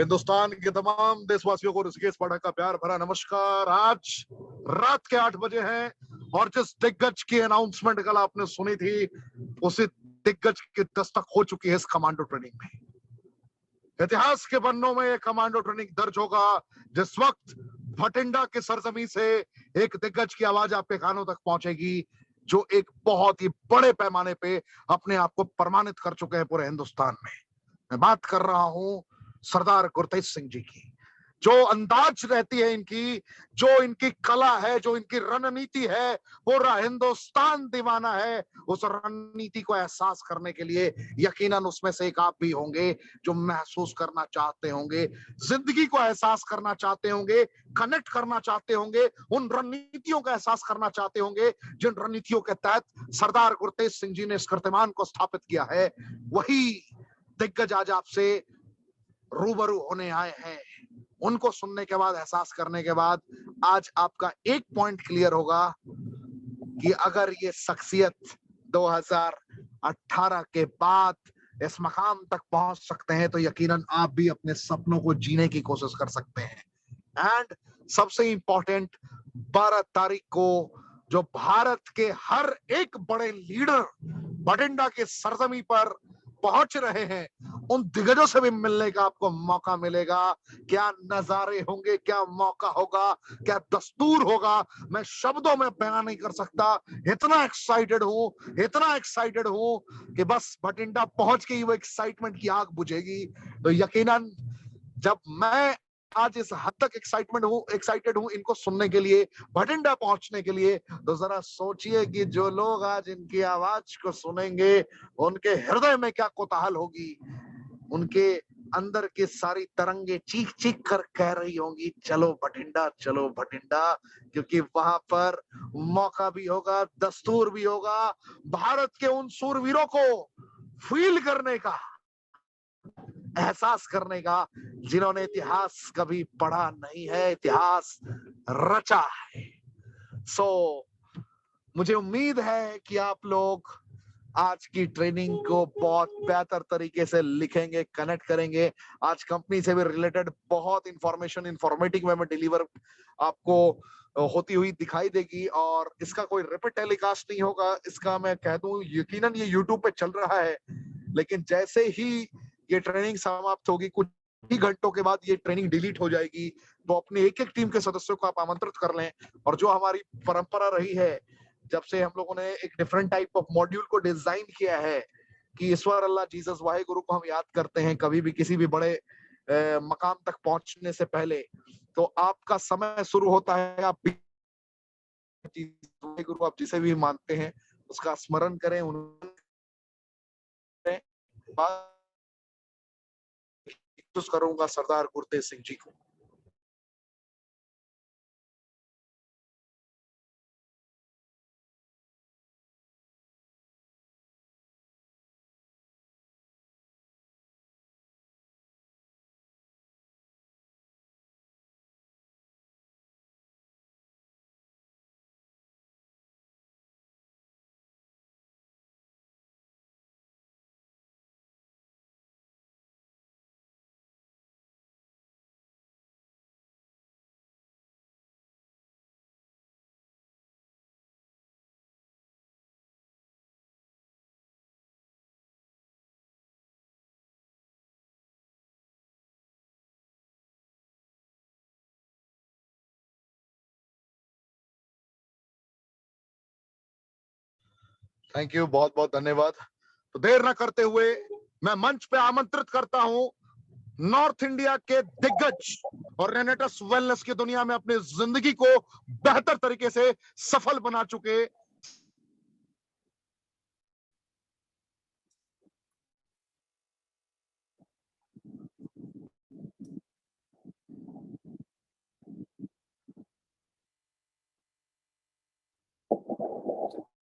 हिंदुस्तान के तमाम देशवासियों को ऋषिकेश पाठक का प्यार भरा नमस्कार। आज रात के 8 बजे हैं और जिस दिग्गज की अनाउंसमेंट कल आपने सुनी थी, उसी दिग्गज की दस्तक हो चुकी है इस कमांडो ट्रेनिंग में। इतिहास के पन्नों में ये कमांडो ट्रेनिंग दर्ज होगा, जिस वक्त भटिंडा की सरजमी से एक दिग्गज की आवाज आपके कानों तक पहुंचेगी, जो एक बहुत ही बड़े पैमाने पे अपने आप को प्रमाणित कर चुके हैं पूरे हिंदुस्तान में। मैं बात कर रहा हूं सरदार गुरतेज सिंह जी की। जो अंदाज रहती है इनकी, जो इनकी कला है, जो इनकी रणनीति है, पूरा हिंदुस्तान दीवाना है उस रणनीति को एहसास करने के लिए। यकीनन उसमें से एक आप भी होंगे जो महसूस करना चाहते होंगे, जिंदगी को एहसास करना चाहते होंगे, कनेक्ट करना चाहते होंगे, उन रणनीतियों का एहसास करना चाहते होंगे जिन रणनीतियों के तहत सरदार गुरतेज सिंह जी ने इस कीर्तिमान को स्थापित किया है। वही दिग्गज आज आपसे रूबरू होने आए हैं। उनको सुनने के बाद, एहसास करने के बाद आज आपका एक पॉइंट क्लियर होगा कि अगर ये शख्सियत 2018 के बाद इस मकाम तक पहुंच सकते हैं तो यकीनन आप भी अपने सपनों को जीने की कोशिश कर सकते हैं। एंड सबसे इंपॉर्टेंट, 12 तारीख को जो भारत के हर एक बड़े लीडर भटिंडा के सरजमी पर पहुंच रहे हैं, उन दिग्गजों से भी मिलने का आपको मौका मिलेगा। क्या नजारे होंगे, क्या मौका होगा, क्या दस्तूर होगा, मैं शब्दों में बयान नहीं कर सकता। इतना एक्साइटेड हूं कि बस भटिंडा पहुंच के ही वो एक्साइटमेंट की आग बुझेगी। तो यकीनन जब मैं आज इस हद तक एक्साइटेड हूं इनको सुनने के लिए, भटिंडा पहुंचने के लिए, तो जरा सोचिए कि जो लोग आज इनकी आवाज को सुनेंगे उनके हृदय में क्या कोताहल होगी। उनके अंदर की सारी तरंगे चीख चीख कर कह रही होंगी, चलो भटिंडा, चलो भटिंडा, क्योंकि वहां पर मौका भी होगा, दस्तूर भी होगा, भारत के उन सूरवीरों को फील करने का, एहसास करने का, जिन्होंने इतिहास कभी पढ़ा नहीं है, इतिहास रचा है। मुझे उम्मीद है कि आप लोग आज की ट्रेनिंग को बहुत बेहतर तरीके से लिखेंगे, कनेक्ट करेंगे। आज कंपनी से भी रिलेटेड बहुत इंफॉर्मेशन इंफॉर्मेटिव वे में डिलीवर आपको होती हुई दिखाई देगी, और इसका कोई रिपीट टेलीकास्ट नहीं होगा। इसका मैं कह दूं, यकीनन ये यूट्यूब पे चल रहा है, लेकिन जैसे ही ये ट्रेनिंग समाप्त होगी, कुछ ही घंटों के बाद ये ट्रेनिंग डिलीट हो जाएगी। तो अपने एक एक टीम के सदस्यों को आप आमंत्रित कर लें। और जो हमारी परंपरा रही है, जब से हम लोगों ने एक डिफरेंट टाइप ऑफ मॉड्यूल को डिजाइन किया है कि ईश्वर अल्लाह जीसस वाहे गुरु को हम याद करते हैं कभी भी किसी भी बड़े मकाम तक पहुंचने से पहले, तो आपका समय शुरू होता है, आप गुरु आप जिसे भी मानते हैं उसका स्मरण करें। करूंगा सरदार गुरतेज सिंह जी को। थैंक यू, बहुत बहुत धन्यवाद। तो देर न करते हुए मैं मंच पे आमंत्रित करता हूं नॉर्थ इंडिया के दिग्गज और रेनेटस वेलनेस की दुनिया में अपनी जिंदगी को बेहतर तरीके से सफल बना चुके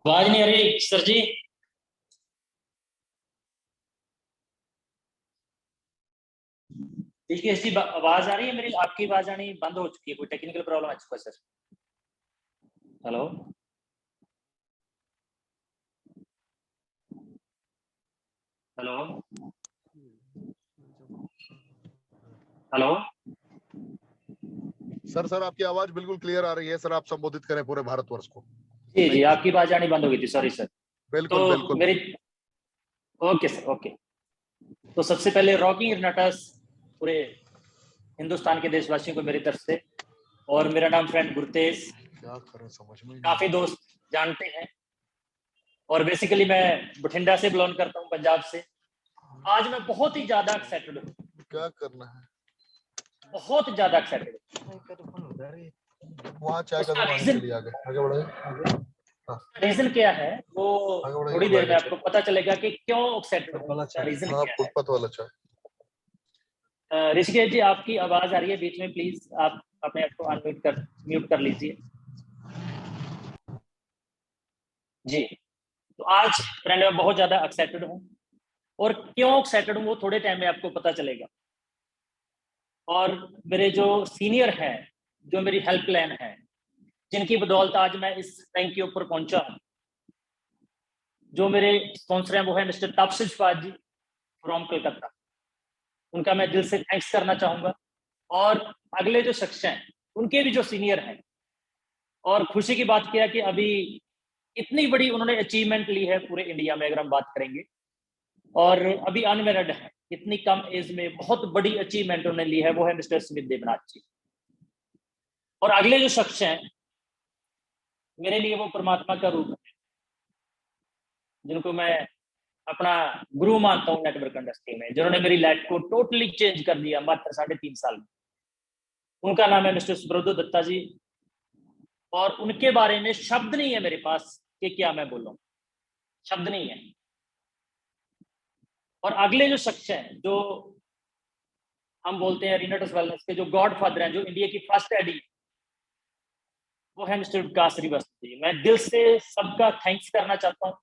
आवाज नहीं आ रही सर जी? देखिए ऐसी आवाज आ रही है मेरी, आपकी आवाज आनी बंद हो चुकी है, कोई टेक्निकल प्रॉब्लम आ चुका है sir. Hello hello hello sir आपकी आवाज बिल्कुल क्लियर आ रही है सर, आप संबोधित करें पूरे भारतवर्ष को। जी जी, आपकी आवाज आनी बंद हो गई थी, सॉरी सर। बिल्कुल तो बिल्कुल। मेरी ओके सर, ओके। तो सबसे पहले रॉकिंग रिनाटस पूरे हिंदुस्तान के देशवासियों को मेरी तरफ से, और मेरा नाम फ्रेंड गुरतेज, क्या करें समझ में काफी दोस्त जानते हैं, और बेसिकली मैं बठिंडा से बिलोंग करता हूँ, पंजाब से। आज मैं बहुत ही ज्यादा एक्साइटेड हूँ, क्या करना है, बहुत ज्यादा एक्साइटेड वहाँ चाय का उसका दुकान रीजन, चलिए आगे बढ़े। रीजन क्या है वो आगे बढ़ाइए, थोड़ी देर में आपको पता चलेगा कि क्यों एक्साइटेड हूँ, रीजन हाँ क्या है। फुटपाथ वाला चाय। ऋषिकेश जी, आपकी आवाज आ रही है बीच में, प्लीज आप अपने आप को अनम्यूट म्यूट कर लीजिए जी। तो आज फ्रेंड मैं बहुत ज्यादा एक्साइटेड हूँ, और क्यों एक्साइटेड हूँ वो थोड़े टाइम में आपको पता चलेगा। और मेरे जो सीनियर हैं, जो मेरी हेल्पलाइन है, जिनकी बदौलत आज मैं इस रैंक के ऊपर पहुंचा हूँ, जो मेरे स्पॉन्सर हैं वो है मिस्टर तापसी पाद जी फ्रॉम कलकत्ता। उनका मैं दिल से थैंक्स करना चाहूंगा। और अगले जो शख्स हैं उनके भी जो सीनियर हैं, और खुशी की बात क्या है कि अभी इतनी बड़ी उन्होंने अचीवमेंट ली है पूरे इंडिया में, अगर हम बात करेंगे, और अभी अनमेरिड है, इतनी कम एज में बहुत बड़ी अचीवमेंट उन्होंने ली है, वो है मिस्टर सुमित देवनाथ जी। और अगले जो शख्स हैं मेरे लिए वो परमात्मा का रूप है, जिनको मैं अपना गुरु मानता हूँ नेटवर्क इंडस्ट्री में, जिन्होंने मेरी लाइफ को टोटली चेंज कर दिया मात्र 3.5 साल में। उनका नाम है मिस्टर सुब्रतो दत्ता जी, और उनके बारे में शब्द नहीं है मेरे पास कि क्या मैं बोलूं, शब्द नहीं है। और अगले जो शख्स हैं, जो हम बोलते हैं रिनटस वेलनेस के जो गॉड फादर हैं, जो इंडिया की फर्स्ट एडी, वो है मिस्टर विकास श्रीवास्तव जी। मैं दिल से सबका थैंक्स करना चाहता हूँ।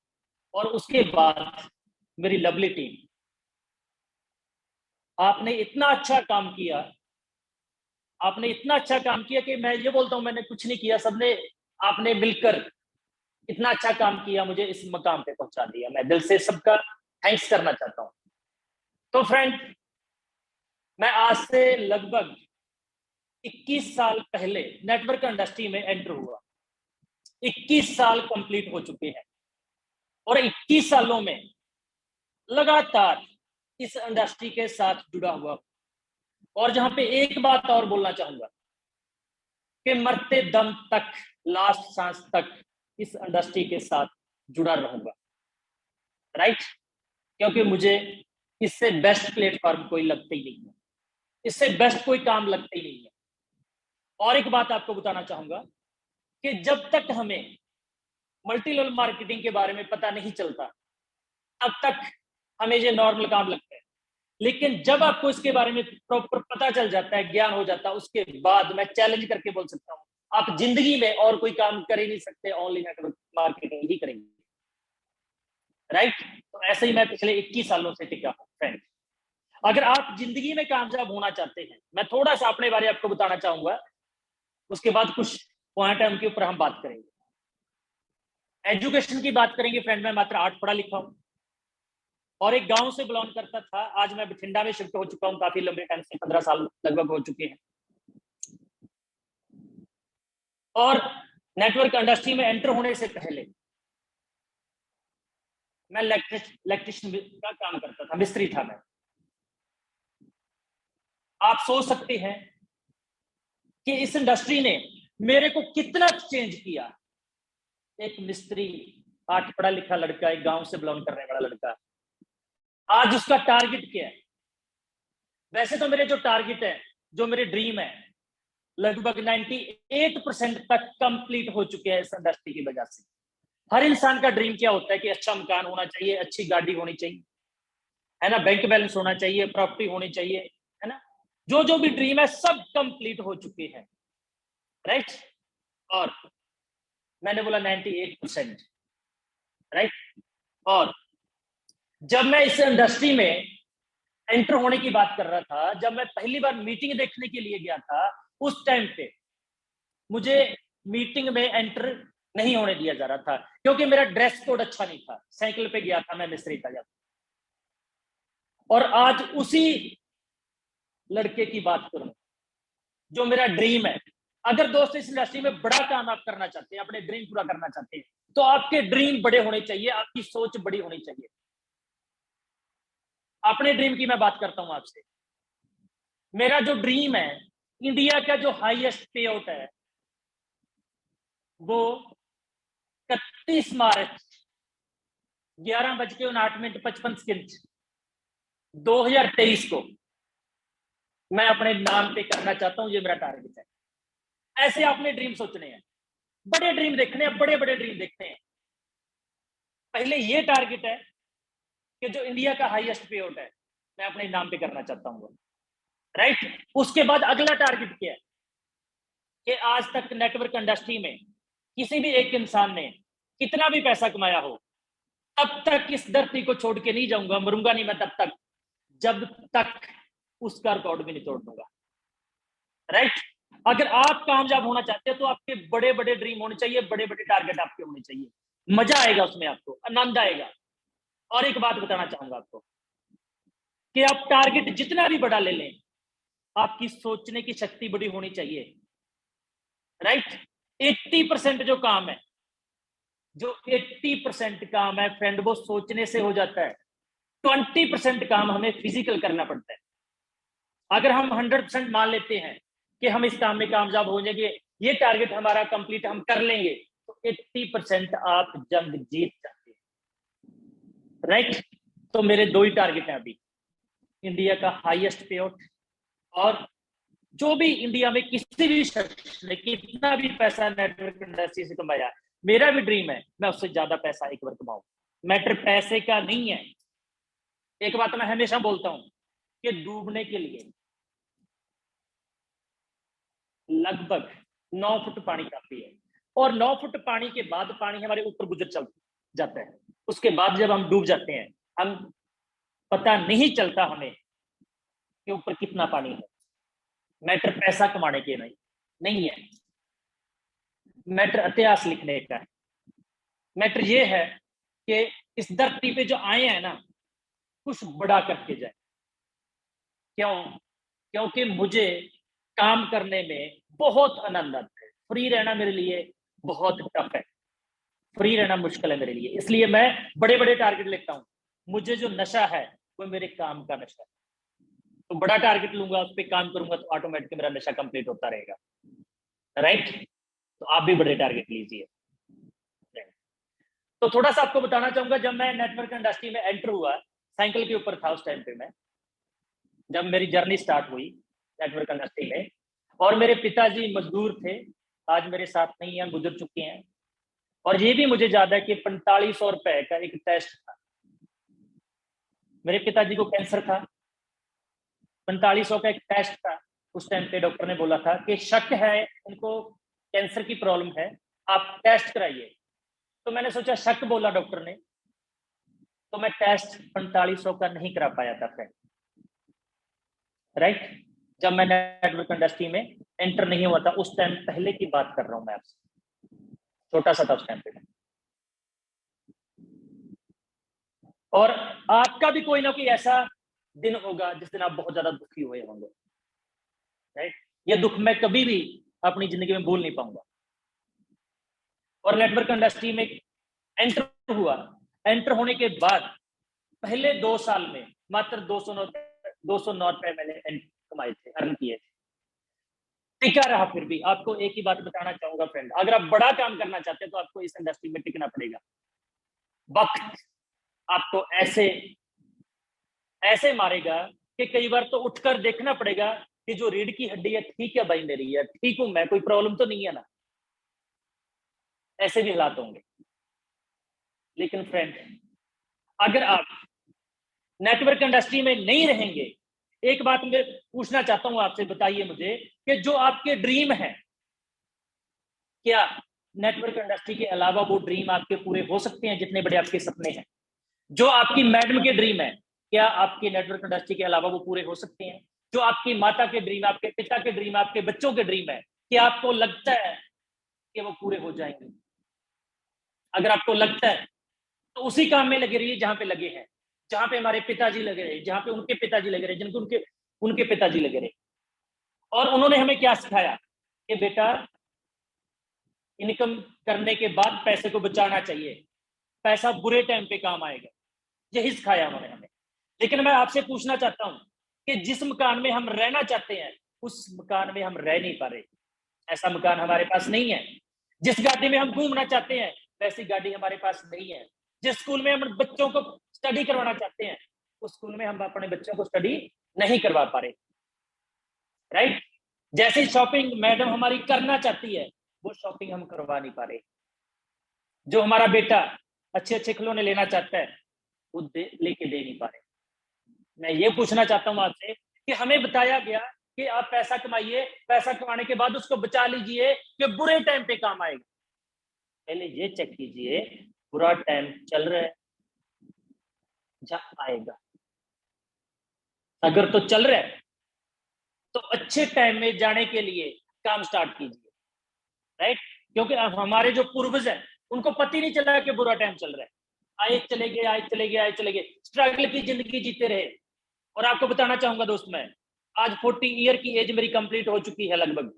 और उसके बाद मेरी लवली टीम, आपने इतना अच्छा काम किया, आपने इतना अच्छा काम किया कि मैं ये बोलता हूँ मैंने कुछ नहीं किया, सबने आपने मिलकर इतना अच्छा काम किया, मुझे इस मकाम पे पहुंचा दिया। मैं दिल से सबका थैंक्स करना चाहता हूँ। तो फ्रेंड, मैं आज से लगभग 21 साल पहले नेटवर्क इंडस्ट्री में एंटर हुआ। 21 साल कंप्लीट हो चुके हैं, और 21 सालों में लगातार इस इंडस्ट्री के साथ जुड़ा हुआ। और जहां पे एक बात और बोलना चाहूंगा कि मरते दम तक, लास्ट सांस तक इस इंडस्ट्री के साथ जुड़ा रहूंगा, राइट? क्योंकि मुझे इससे बेस्ट प्लेटफॉर्म कोई लगता ही नहीं है, इससे बेस्ट कोई काम लगता ही नहीं है। और एक बात आपको बताना चाहूंगा कि जब तक हमें मल्टी लेवल मार्केटिंग के बारे में पता नहीं चलता, तब तक हमें ये नॉर्मल काम लगता है। लेकिन जब आपको इसके बारे में प्रॉपर पता चल जाता है, ज्ञान हो जाता है, उसके बाद मैं चैलेंज करके बोल सकता हूँ आप जिंदगी में और कोई काम कर ही नहीं सकते, ओनली नेटवर्क मार्केटिंग ही करेंगे, राइट? तो ऐसे ही मैं पिछले 21 सालों से टिका हूँ फ्रेंड। अगर आप जिंदगी में कामयाब होना चाहते हैं, मैं थोड़ा सा अपने बारे में आपको बताना चाहूंगा, उसके बाद कुछ पॉइंट है उनके ऊपर हम बात करेंगे। एजुकेशन की बात करेंगे फ्रेंड, मैं मात्र 8 पढ़ा लिखा हूँ, और एक गांव से बिलोंग करता था। आज मैं बठिंडा में शिफ्ट हो चुका हूँ, काफी लंबे टाइम से, 15 साल लगभग हो चुके हैं। और नेटवर्क इंडस्ट्री में एंटर होने से पहले मैं इलेक्ट्रिशियन का काम करता था, मिस्त्री था मैं। आप सोच सकते हैं कि इस इंडस्ट्री ने मेरे को कितना चेंज किया। एक मिस्त्री, 8 पढ़ा लिखा लड़का, एक गांव से बिलोंग करने वाला लड़का, आज उसका टारगेट क्या है? वैसे तो मेरे जो टारगेट है, जो मेरे ड्रीम है, लगभग 98% तक कंप्लीट हो चुके हैं इस इंडस्ट्री की वजह से। हर इंसान का ड्रीम क्या होता है कि अच्छा मकान होना चाहिए, अच्छी गाड़ी होनी चाहिए, है ना, बैंक बैलेंस होना चाहिए, प्रॉपर्टी होनी चाहिए, है ना। जो जो भी ड्रीम है सब कंप्लीट हो चुके हैं, राइट? और मैंने बोला 98%, राइट? और जब मैं इस इंडस्ट्री में एंटर होने की बात कर रहा था, जब मैं पहली बार मीटिंग देखने के लिए गया था, उस टाइम पे मुझे मीटिंग में एंटर नहीं होने दिया जा रहा था, क्योंकि मेरा ड्रेस कोड अच्छा नहीं था। साइकिल पे गया था मैं, मिस्त्री था जब। और आज उसी लड़के की बात करूं, जो मेरा ड्रीम है, अगर दोस्त इस इंडस्ट्री में बड़ा काम आप करना चाहते हैं, अपने ड्रीम पूरा करना चाहते हैं, तो आपके ड्रीम बड़े होने चाहिए, आपकी सोच बड़ी होनी चाहिए। अपने ड्रीम की मैं बात करता हूं आपसे। मेरा जो ड्रीम है, इंडिया का जो हाईएस्ट पे आउट है, वो 31 मार्च 11:59:55 2023 को मैं अपने नाम पे करना चाहता हूं। ये मेरा टारगेट है। ऐसे आपने ड्रीम सोचने हैं, बड़े ड्रीम देखने हैं, बड़े बड़े ड्रीम देखने हैं। पहले ये टारगेट है कि जो इंडिया का हाईएस्ट पे आउट है, मैं अपने नाम पे करना चाहता हूं, राइट। उसके बाद अगला टारगेट क्या है कि आज तक नेटवर्क इंडस्ट्री में किसी भी एक इंसान ने कितना भी पैसा कमाया हो, तब तक इस धरती को छोड़ के नहीं जाऊंगा, मरूंगा नहीं मैं तब तक, जब तक उसका रिकॉर्ड भी नहीं तोड़ दूंगा, राइट। अगर आप कामयाब होना चाहते हो तो आपके बड़े बड़े ड्रीम होने चाहिए, बड़े बड़े टारगेट आपके होने चाहिए, मजा आएगा उसमें, आपको आनंद आएगा। और एक बात बताना चाहूंगा आपको कि आप टारगेट जितना भी बड़ा ले लें, आपकी सोचने की शक्ति बड़ी होनी चाहिए, राइट। 80% जो काम है, जो 80% काम है फ्रेंड, वो सोचने से हो जाता है। 20% काम हमें फिजिकल करना पड़ता है। अगर हम 100% मान लेते हैं कि हम इस काम में कामयाब हो जाएंगे, ये टारगेट हमारा कंप्लीट हम कर लेंगे, तो 80% आप जंग जीत जाते हैं, राइट। तो मेरे दो ही टारगेट हैं अभी, इंडिया का हाईएस्ट पे आउट, और जो भी इंडिया में किसी भी शख्स ने कितना भी पैसा नेटवर्क इंडस्ट्री से कमाया, मेरा भी ड्रीम है मैं उससे ज्यादा पैसा एक बार कमाऊं। मैटर पैसे का नहीं है। एक बात मैं हमेशा बोलता हूं कि डूबने के लिए लगभग 9 फुट पानी काफी है, और 9 फुट पानी के बाद पानी हमारे ऊपर गुजर चल जाता है। उसके बाद जब हम डूब जाते हैं, हम पता नहीं चलता हमें कि ऊपर कितना पानी है। मैटर पैसा कमाने के नहीं है, मैटर इतिहास लिखने का है। मैटर ये है कि इस धरती पे जो आए हैं ना, कुछ बड़ा करके जाए। क्यों? क्योंकि मुझे काम करने में बहुत आनंद आता है। फ्री रहना मेरे लिए बहुत टफ है, फ्री रहना मुश्किल है मेरे लिए, इसलिए मैं बड़े बड़े टारगेट लेता हूं। मुझे जो नशा है वो मेरे काम का नशा है, तो बड़ा टारगेट लूंगा, उस पर काम करूंगा, तो ऑटोमेटिक मेरा नशा कंप्लीट होता रहेगा, राइट। तो आप भी बड़े टारगेट लीजिए। तो थोड़ा सा आपको बताना चाहूंगा, जब मैं नेटवर्क इंडस्ट्री में एंटर हुआ, साइकिल के ऊपर था उस टाइम पे मैं, जब मेरी जर्नी स्टार्ट हुई नेटवर्क इंडस्ट्री में। और मेरे पिताजी मजदूर थे, आज मेरे साथ नहीं है, गुजर चुके हैं। और ये भी मुझे याद है कि 4500 रुपए का एक टेस्ट था। मेरे पिताजी को कैंसर था, 4500 का एक टेस्ट था। उस टाइम पे डॉक्टर ने बोला था कि शक है उनको कैंसर की प्रॉब्लम है, आप टेस्ट कराइए। तो मैंने सोचा, शक बोला डॉक्टर ने, तो मैं टेस्ट 4500 का नहीं करा पाया था फ्रेंड, राइट। जब मैं नेटवर्क इंडस्ट्री में एंटर नहीं हुआ था, उस टाइम पहले की बात कर रहा हूं मैं आपसे, छोटा सा था उस टाइम पे। और आपका भी कोई ना कोई ऐसा दिन होगा जिस दिन आप बहुत ज्यादा दुखी हुए होंगे, राइट। ये दुख मैं कभी भी अपनी जिंदगी में भूल नहीं पाऊंगा। और नेटवर्क इंडस्ट्री में एंटर हुआ, एंटर होने के बाद पहले 2 साल में मात्र 209 रुपए मैंने कमाए थे, अर्न किए थे, टिका रहा। फिर भी आपको एक ही बात बताना चाहूंगा फ्रेंड, अगर आप बड़ा काम करना चाहते हैं तो आपको इस इंडस्ट्री में टिकना पड़ेगा। वक्त आपको ऐसे ऐसे मारेगा कि कई बार तो उठकर देखना पड़ेगा कि जो रीढ़ की हड्डी है ठीक है भाई मेरी, है ठीक हूं मैं, कोई प्रॉब्लम तो नहीं है ना, ऐसे भी हालात होंगे। लेकिन फ्रेंड, अगर आप नेटवर्क इंडस्ट्री में नहीं रहेंगे, एक बात मैं पूछना चाहता हूं आपसे, बताइए मुझे कि जो आपके ड्रीम है, क्या नेटवर्क इंडस्ट्री के अलावा वो ड्रीम आपके पूरे हो सकते हैं, जितने बड़े आपके सपने हैं? जो आपकी मैडम के ड्रीम है, क्या आपके नेटवर्क इंडस्ट्री के अलावा वो पूरे हो सकते हैं? जो आपकी माता के ड्रीम, आपके पिता के ड्रीम, आपके बच्चों के ड्रीम है, क्या आपको लगता है कि वो पूरे हो जाएंगे? अगर आपको लगता है तो उसी काम में लगे रहिए जहां पे लगे हैं, जहां पे हमारे पिताजी लगे रहे, जहां पे उनके पिताजी लगे रहे, जिनको उनके उनके पिताजी लगे रहे। और उन्होंने हमें क्या सिखाया कि बेटा इनकम करने के बाद पैसे को बचाना चाहिए, पैसा बुरे टाइम पे काम आएगा, यही सिखाया उन्होंने हमें। लेकिन मैं आपसे पूछना चाहता हूं कि जिस मकान में हम रहना चाहते हैं उस मकान में हम रह नहीं पा रहे, ऐसा मकान हमारे पास नहीं है। जिस गाड़ी में हम घूमना चाहते हैं वैसी गाड़ी हमारे पास नहीं है। जिस स्कूल में हम बच्चों को स्टडी करवाना चाहते हैं उस स्कूल में हम अपने बच्चों को स्टडी नहीं करवा पा रहे, राइट। जैसे शॉपिंग मैडम हमारी करना चाहती है वो शॉपिंग हम करवा नहीं पा रहे। जो हमारा बेटा अच्छे अच्छे खिलौने लेना चाहता है वो लेके दे नहीं पा रहे। मैं ये पूछना चाहता हूं आपसे कि हमें बताया गया कि आप पैसा कमाइए, पैसा कमाने के बाद उसको बचा लीजिए कि बुरे टाइम पे काम आएगा। पहले ये चेक कीजिए बुरा टाइम चल रहा है या आएगा। अगर तो चल रहा है तो अच्छे टाइम में जाने के लिए काम स्टार्ट कीजिए, राइट। क्योंकि हमारे जो पूर्वज हैं उनको पता ही नहीं चला कि बुरा टाइम चल रहा है, आए चले गए, आए चले गए, आए चले गए, स्ट्रगल की जिंदगी जीते रहे। और आपको बताना चाहूंगा दोस्त, मैं आज 40 ईयर की एज मेरी कंप्लीट हो चुकी है लगभग।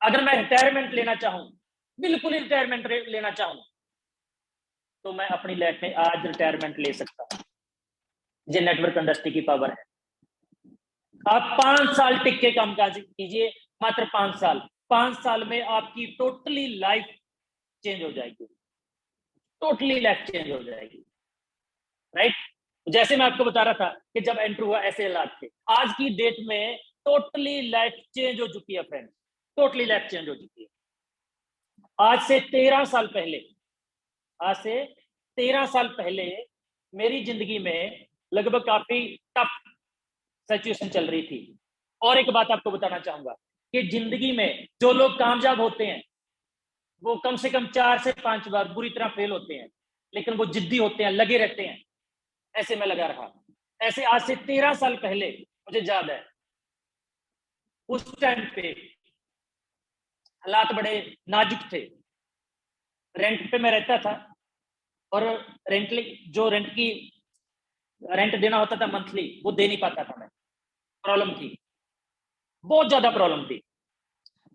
अगर मैं रिटायरमेंट लेना चाहूं, बिल्कुल ही रिटायरमेंट लेना चाहूं तो मैं अपनी लाइफ में आज रिटायरमेंट ले सकता हूं। ये नेटवर्क इंडस्ट्री की पावर है। आप 5 साल टिक के काम काज कीजिए, मात्र 5 साल। 5 साल में आपकी टोटली लाइफ चेंज हो जाएगी, टोटली लाइफ चेंज हो जाएगी, राइट। जैसे मैं आपको बता रहा था कि जब एंटर हुआ ऐसे हालात थे, आज की डेट में टोटली लाइफ चेंज हो चुकी है फ्रेंड्स, टोटली लाइफ चेंज हो चुकी है। आज से 13 साल पहले, आज से 13 साल पहले मेरी जिंदगी में लगभग काफी टफ सिचुएशन चल रही थी। और एक बात आपको बताना चाहूंगा कि जिंदगी में जो लोग कामयाब होते हैं वो कम से कम 4 से 5 बार बुरी तरह फेल होते हैं, लेकिन वो जिद्दी होते हैं, लगे रहते हैं। ऐसे मैं लगा रहा। ऐसे आज से 13 साल पहले मुझे याद है, उस टाइम पे हालात बड़े नाजुक थे। रेंट पे मैं रहता था और रेंट देना होता था मंथली, वो दे नहीं पाता था मैं। प्रॉब्लम थी, बहुत ज्यादा प्रॉब्लम थी।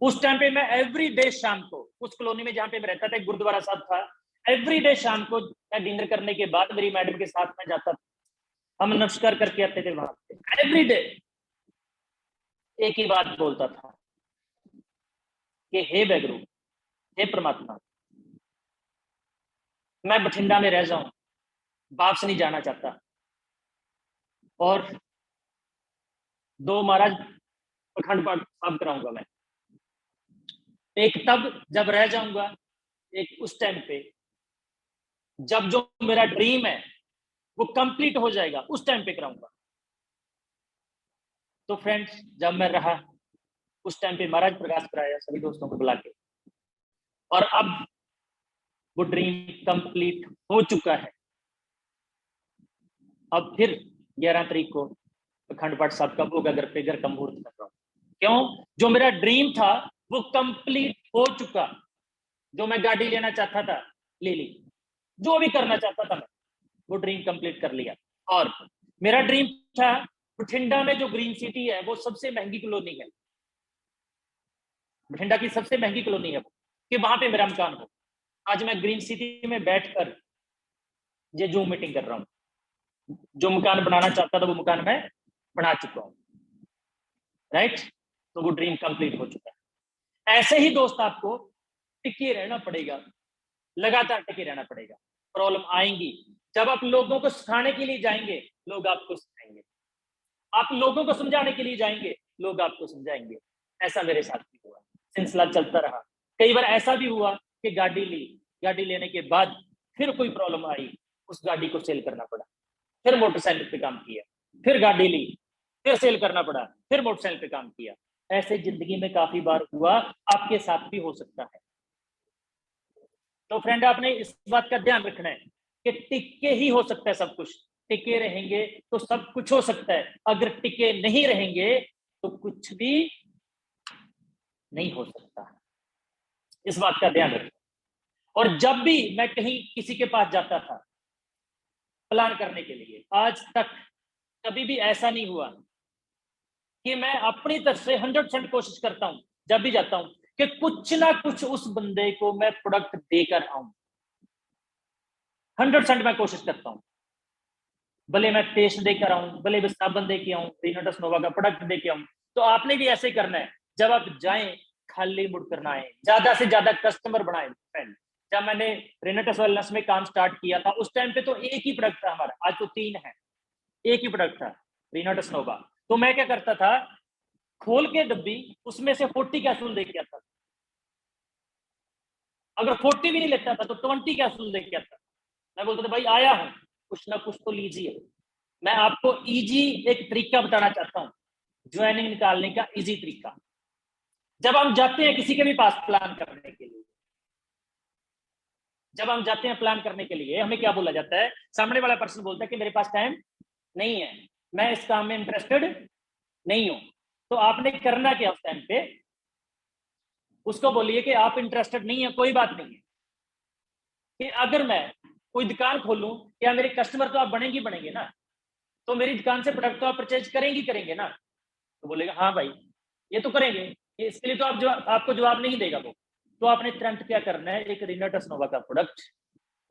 उस टाइम पे मैं एवरी डे शाम को उस कॉलोनी में जहां पे मैं रहता था, एक गुरुद्वारा साहब था, एवरी डे शाम को मैं डिनर करने के बाद मेरी मैडम के साथ में जाता था, हम नमस्कार करके आते थे वहां पे। एवरी डे एक ही बात बोलता था कि हे बैगरू, हे परमात्मा, मैं बठिंडा में रह जाऊं, वापस नहीं जाना चाहता। और 2 महाराज अखंड पाठ साहब कराऊंगा मैं, एक तब जब रह जाऊंगा, एक उस टाइम पे जब जो मेरा ड्रीम है वो कंप्लीट हो जाएगा, उस टाइम पे कराऊंगा। तो फ्रेंड्स, जब मैं रहा उस टाइम पे महाराज प्रकाश कराया सभी दोस्तों को बुला के, और अब वो ड्रीम कंप्लीट हो चुका है। अब फिर 11 तारीख को अखंड पाठ साहब कब होगा, घर पे घर का मुहूर्त कर रहा हूं। क्यों? जो मेरा ड्रीम था वो कंप्लीट हो चुका। जो मैं गाड़ी लेना चाहता था ले ली, जो भी करना चाहता था मैं वो ड्रीम कंप्लीट कर लिया। और मेरा ड्रीम था बठिंडा में जो ग्रीन सिटी है वो सबसे महंगी कॉलोनी है, बठिंडा की सबसे महंगी कॉलोनी है वो, कि वहां पे मेरा मकान हो। आज मैं ग्रीन सिटी में बैठकर ये जूम मीटिंग कर रहा हूं। जो मकान बनाना चाहता था वो मकान मैं बना चुका हूं, राइट। तो वो ड्रीम कंप्लीट हो चुका है। ऐसे ही दोस्त आपको टिके रहना पड़ेगा, लगातार टिके रहना पड़ेगा। प्रॉब्लम आएंगी, जब आप लोगों को सिखाने के लिए जाएंगे लोग आपको सिखाएंगे, आप लोगों को समझाने के लिए जाएंगे लोग आपको समझाएंगे। ऐसा मेरे साथ भी हुआ, सिलसिला चलता रहा। कई बार ऐसा भी हुआ कि गाड़ी ली, गाड़ी लेने के बाद फिर कोई प्रॉब्लम आई, उस गाड़ी को सेल करना पड़ा, फिर मोटरसाइकिल पे काम किया, फिर गाड़ी ली, फिर सेल करना पड़ा, फिर मोटरसाइकिल पे काम किया। ऐसे जिंदगी में काफी बार हुआ, आपके साथ भी हो सकता है। तो फ्रेंड, आपने इस बात का ध्यान रखना है कि टिके ही हो सकता है सब कुछ। टिके रहेंगे तो सब कुछ हो सकता है, अगर टिके नहीं रहेंगे तो कुछ भी नहीं हो सकता। इस बात का ध्यान रखें। और जब भी मैं कहीं किसी के पास जाता था प्लान करने के लिए, आज तक कभी भी ऐसा नहीं हुआ कि मैं अपनी तरफ से 100% कोशिश करता हूं जब भी जाता हूं कि कुछ ना कुछ उस बंदे को मैं प्रोडक्ट देकर आऊं। 100% मैं कोशिश करता हूं, भले मैं पेस्ट देकर आऊं, भले मैं साबुन दे के आऊं, रिनोटस नोवा का प्रोडक्ट दे के आऊं। तो आपने भी ऐसे करना है, जब आप जाएं खाली मुड़ कर ना आए, ज्यादा से ज्यादा कस्टमर बनाए। फ्रेंड, जब मैंने रिनोटस वेलनेस में काम स्टार्ट किया था उस टाइम पे तो एक ही प्रोडक्ट था हमारा, आज तो 3 है। एक ही प्रोडक्ट था, रिनोटस नोवा। तो मैं क्या करता था, खोल के डब्बी उसमें से 40 कैप्सूल दे के आता था। अगर 40 भी नहीं लेता था तो 20 कैप्सूल दे के आता। मैं बोलता था भाई आया हूं, कुछ ना कुछ तो लीजिए। मैं आपको इजी एक तरीका बताना चाहता हूं, ज्वाइनिंग निकालने का इजी तरीका। जब हम जाते हैं किसी के भी पास प्लान करने के लिए, जब हम जाते हैं प्लान करने के लिए, हमें क्या बोला जाता है, सामने वाला पर्सन बोलता है कि मेरे पास टाइम नहीं है, मैं इस काम में इंटरेस्टेड नहीं हूं। तो आपने करना क्या उस टाइम पे, उसको बोलिए कि आप इंटरेस्टेड नहीं है, कोई बात नहीं है, कि अगर मैं कोई दुकान खोलूं, क्या मेरे कस्टमर तो आप बनेंगे ना, तो मेरी दुकान से प्रोडक्ट तो आप परचेज करेंगे ना। तो बोलेगा हाँ भाई ये तो करेंगे, इसके लिए तो आप आपको जवाब नहीं देगा वो। तो आपने तुरंत क्या करना है, एक रिनोटस नोवा का प्रोडक्ट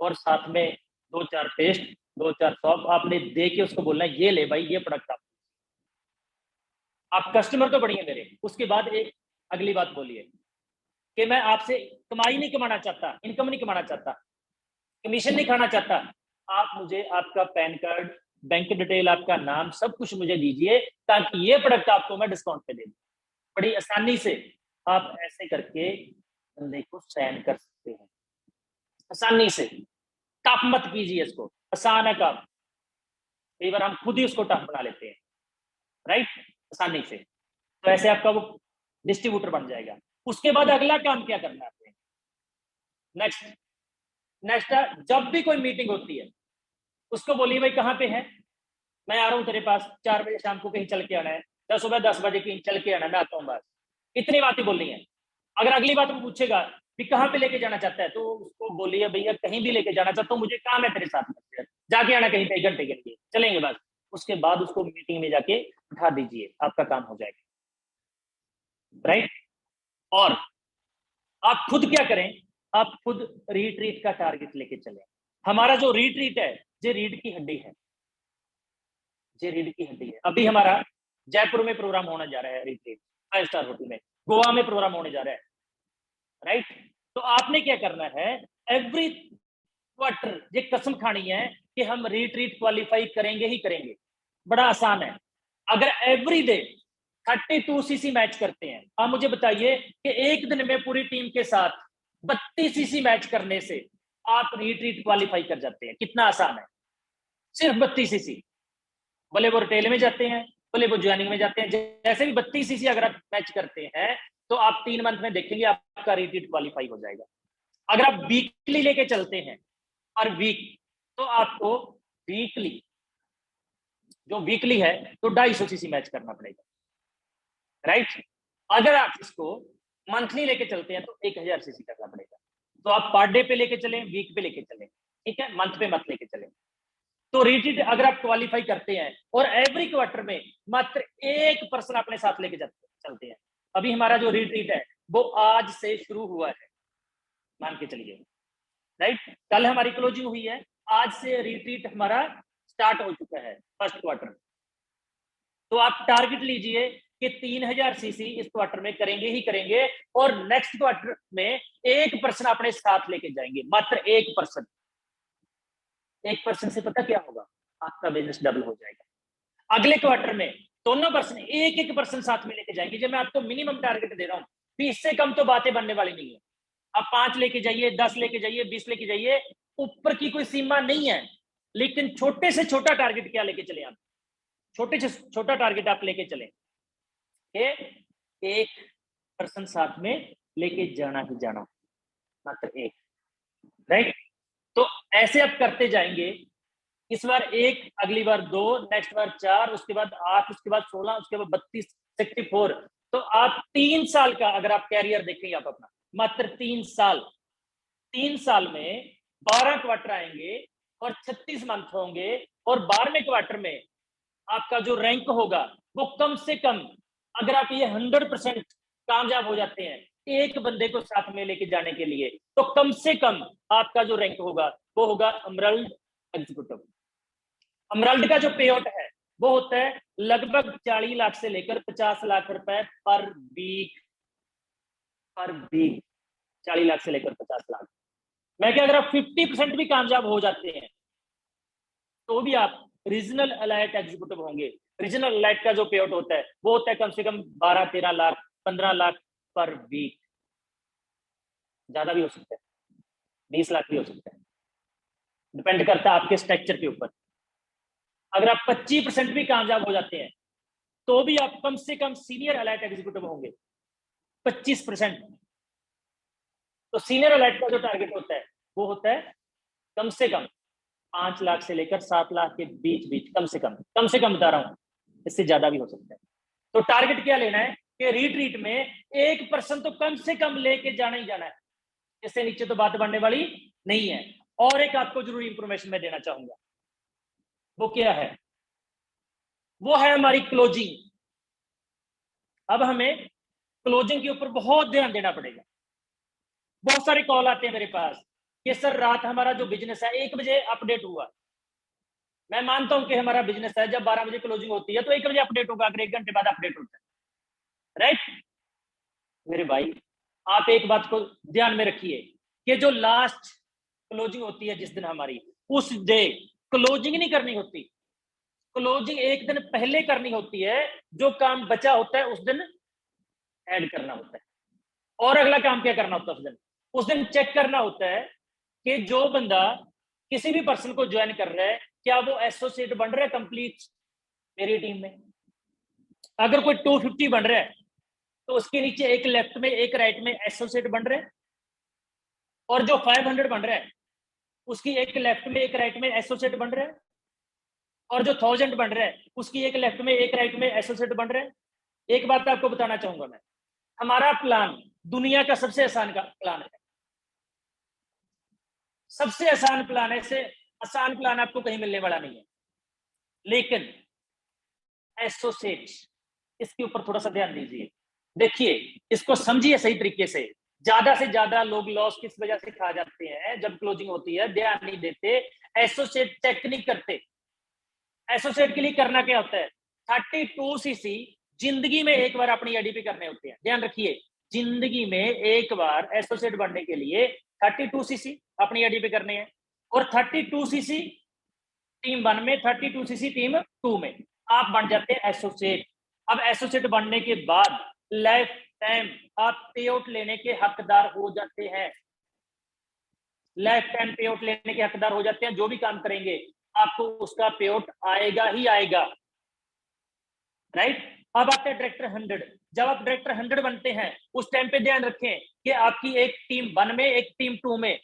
और साथ में 2-4 पेस्ट, 2-4 सॉप आपने दे के उसको बोलना है ये ले भाई ये प्रोडक्ट आप कस्टमर तो बढ़िए मेरे। उसके बाद एक अगली बात बोलिए कि मैं आपसे कमाई नहीं कमाना चाहता, इनकम नहीं कमाना चाहता, कमीशन नहीं खाना चाहता, आप मुझे आपका पैन कार्ड, बैंक डिटेल, आपका नाम, सब कुछ मुझे दीजिए ताकि ये प्रोडक्ट आपको मैं डिस्काउंट पे दे दूं। बड़ी आसानी से आप ऐसे करके बंदे को साइन कर सकते हैं, आसानी से। टफ मत कीजिए इसको, आसान है काम। कई बार हम खुद ही उसको टफ बना लेते हैं, राइट, आसानी से। तो ऐसे आपका वो डिस्ट्रीब्यूटर बन जाएगा। उसके बाद अगला काम क्या करना है, नेक्स्ट जब भी कोई मीटिंग होती है उसको बोलिए भाई कहाँ पे है, मैं आ रहा हूँ तेरे पास, 4 बजे शाम को कहीं चल के आना है, या सुबह 10 बजे कहीं चल के आना है, मैं आता हूँ बस। इतनी बातें बोलनी है। अगर अगली बात वो पूछेगा कि कहाँ पे लेके जाना चाहता है, तो उसको बोलिए भैया कहीं भी लेके जाना चाहता हूँ, मुझे काम है तेरे साथ में, जाके आना कहीं पे 1 घंटे के लिए, चलेंगे बस। उसके बाद उसको मीटिंग में जाके उठा दीजिए, आपका काम हो जाएगा, राइट। और आप खुद क्या करें, आप खुद रिट्रीट का टारगेट लेके चले। हमारा जो रिट्रीट है ये रीढ़ की हड्डी है, ये रीढ़ की हड्डी है। अभी हमारा जयपुर में प्रोग्राम होने जा रहा है, रिट्रीट 5 स्टार होटल में, गोवा में प्रोग्राम होने जा रहा है, राइट। तो आपने क्या करना है, एवरी क्वार्टर ये कसम खानी है कि हम रिट्रीट क्वालिफाई करेंगे ही करेंगे। बड़ा आसान है। अगर एवरी डे 32 सीसी मैच करते हैं, आप मुझे बताइए कि एक दिन में पूरी टीम के साथ 32 सीसी मैच करने से आप रिट्रीट क्वालिफाई कर जाते हैं। कितना आसान है, सिर्फ 32 सीसी। भले वो रिटेल में जाते हैं, भले वो ज्वाइनिंग में जाते हैं, जैसे भी 32 सीसी अगर आप मैच करते हैं तो आप 3 मंथ में देखेंगे आपका रिट्रीट क्वालिफाई हो जाएगा। अगर आप वीकली लेके चलते हैं हर वीक, तो आपको वीकली जो वीकली है तो 250 सीसी मैच करना पड़ेगा, राइट। अगर आप इसको मंथली लेके चलते हैं तो 1000 सीसी करना पड़ेगा। तो आप पर डे पे लेके चलें, वीक पे लेके चलें, ठीक है, मंथ पे मत लेके चलें। तो रिट्रीट अगर आप क्वालिफाई करते हैं और एवरी क्वार्टर में मात्र 1% अपने साथ लेके चलते हैं। अभी हमारा जो रिट्रीट है वो आज से शुरू हुआ है, मान के चलिए, राइट। कल हमारी क्लोजिंग हुई है, आज से रिट्रीट हमारा स्टार्ट हो चुका है, फर्स्ट क्वार्टर। तो आप टारगेट लीजिए कि 3000 सीसी इस क्वार्टर में करेंगे ही करेंगे, और नेक्स्ट क्वार्टर में 1% अपने साथ लेके जाएंगे, मात्र 1%। 1% से पता क्या होगा, आपका बिजनेस डबल हो जाएगा। अगले क्वार्टर में दोनों पर्सन 1-1% साथ में लेके जाएंगे। जब मैं आपको मिनिमम टारगेट दे रहा हूं, तो इससे कम तो बातें बनने वाली नहीं है। आप 5 लेके जाइए, 10 लेके जाइए, 20 लेके जाइए, ऊपर की कोई सीमा नहीं है। लेकिन छोटे से छोटा टारगेट क्या लेके चले आप, छोटे से छोटा टारगेट आप लेके चले, 1% साथ में लेके जाना ही जाना, मात्र 1, राइट। तो ऐसे आप करते जाएंगे, इस बार 1, अगली बार 2, नेक्स्ट बार 4, उसके बाद 8, उसके बाद 16, उसके बाद 32, 64। तो आप 3 साल का अगर आप कैरियर देखेंगे आप अपना, मात्र 3 साल में 12 क्वार्टर आएंगे और 36 मंथ होंगे, और 12वें क्वार्टर में आपका जो रैंक होगा वो कम से कम अगर आप ये 100% कामयाब हो जाते हैं एक बंदे को साथ में लेके जाने के लिए, तो कम से कम आपका जो रैंक होगा वो होगा एमराल्ड एग्जीक्यूटिव। एमराल्ड का जो पे आउट है वो होता है लगभग 40 लाख से लेकर 50 लाख रुपए पर वीक। 40 लाख से लेकर 50 लाख। मैं क्या, अगर आप 50% भी कामयाब हो जाते हैं तो भी आप रीजनल अलाइट एग्जीक्यूटिव होंगे। रीजनल अलाइट का जो पे आउट होता है वो होता है कम से कम 12-13 लाख 15 लाख पर वीक। ज्यादा भी हो सकता है, 20 लाख भी हो सकता है, डिपेंड करता है आपके स्ट्रक्चर के ऊपर। अगर आप 25% भी कामयाब हो जाते हैं तो भी आप कम से कम सीनियर अलाइट एग्जीक्यूटिव होंगे। 25%। तो सीनियर अलाइट का जो टारगेट होता है वो होता है कम से कम 5 लाख से लेकर 7 लाख के बीच बीच, कम से कम बता रहा हूं, इससे ज्यादा भी हो सकता है। तो टारगेट क्या लेना है कि रिट्रीट में 1% तो कम से कम लेके जाना ही जाना है, इससे नीचे तो बात बढ़ने वाली नहीं है। और एक आपको जरूरी इंफॉर्मेशन मैं देना चाहूंगा, वो क्या है, वो है हमारी क्लोजिंग। अब हमें क्लोजिंग के ऊपर बहुत ध्यान देना पड़ेगा। बहुत सारे कॉल आते हैं मेरे पास कि सर रात हमारा जो बिजनेस है 1 बजे अपडेट हुआ। मैं मानता हूं कि हमारा बिजनेस है जब 12 बजे क्लोजिंग होती है तो 1 बजे अपडेट होगा, अगर 1 घंटे बाद अपडेट होता है, राइट। मेरे भाई आप एक बात को ध्यान में रखिए कि जो लास्ट क्लोजिंग होती है जिस दिन हमारी, उस डे क्लोजिंग नहीं करनी होती। क्लोजिंग एक दिन पहले करनी होती है। जो काम बचा होता है उस दिन ऐड करना होता है। और अगला काम क्या करना होता है उस दिन चेक करना होता है कि जो बंदा किसी भी पर्सन को ज्वाइन कर रहा है क्या वो एसोसिएट बन रहा है कंप्लीट मेरी टीम में। अगर कोई 250 बन रहा है तो उसके नीचे एक लेफ्ट में एक राइट में एसोसिएट बन रहे हैं, और जो 500 बन रहा है उसकी एक लेफ्ट में एक राइट में एसोसिएट बन रहा है, और जो 1000 बन रहा है उसकी एक लेफ्ट में एक राइट में एसोसिएट बन रहा है। एक बात आपको बताना चाहूंगा मैं, हमारा प्लान दुनिया का सबसे आसान का प्लान है। सबसे आसान प्लान है, इससे आसान प्लान आपको कहीं मिलने वाला नहीं है। लेकिन एसोसिएट, इसके ऊपर थोड़ा सा ध्यान दीजिए। देखिए इसको समझिए सही तरीके से। ज्यादा से ज्यादा लोग लॉस किस वजह से खा जाते हैं, जब क्लोजिंग होती है ध्यान नहीं देते, एसोसिएट चेक नहीं करते। एसोसिएट के लिए करना क्या होता है, 32 सीसी जिंदगी में एक बार अपनी एडीपी करने होते हैं। ध्यान रखिए, जिंदगी में एक बार एसोसिएट बनने के लिए 32 सीसी अपनी एडीपी करने हैं। और 32 सीसी टीम 1 में, 32 सीसी टीम 2 में आप बन जाते हैं एसोसिएट। अब एसोसिएट बनने के बाद लाइफ टाइम आप पे आउट लेने के हकदार हो जाते हैं। लाइफ टाइम पे आउट लेने के हकदार हो जाते हैं। जो भी काम करेंगे आपको उसका पे आउट आएगा ही आएगा, राइट। अब आते हैं डायरेक्टर 100। जब आप डायरेक्टर 100 बनते हैं उस टाइम पे ध्यान रखें कि आपकी एक टीम 1 में एक टीम 2 में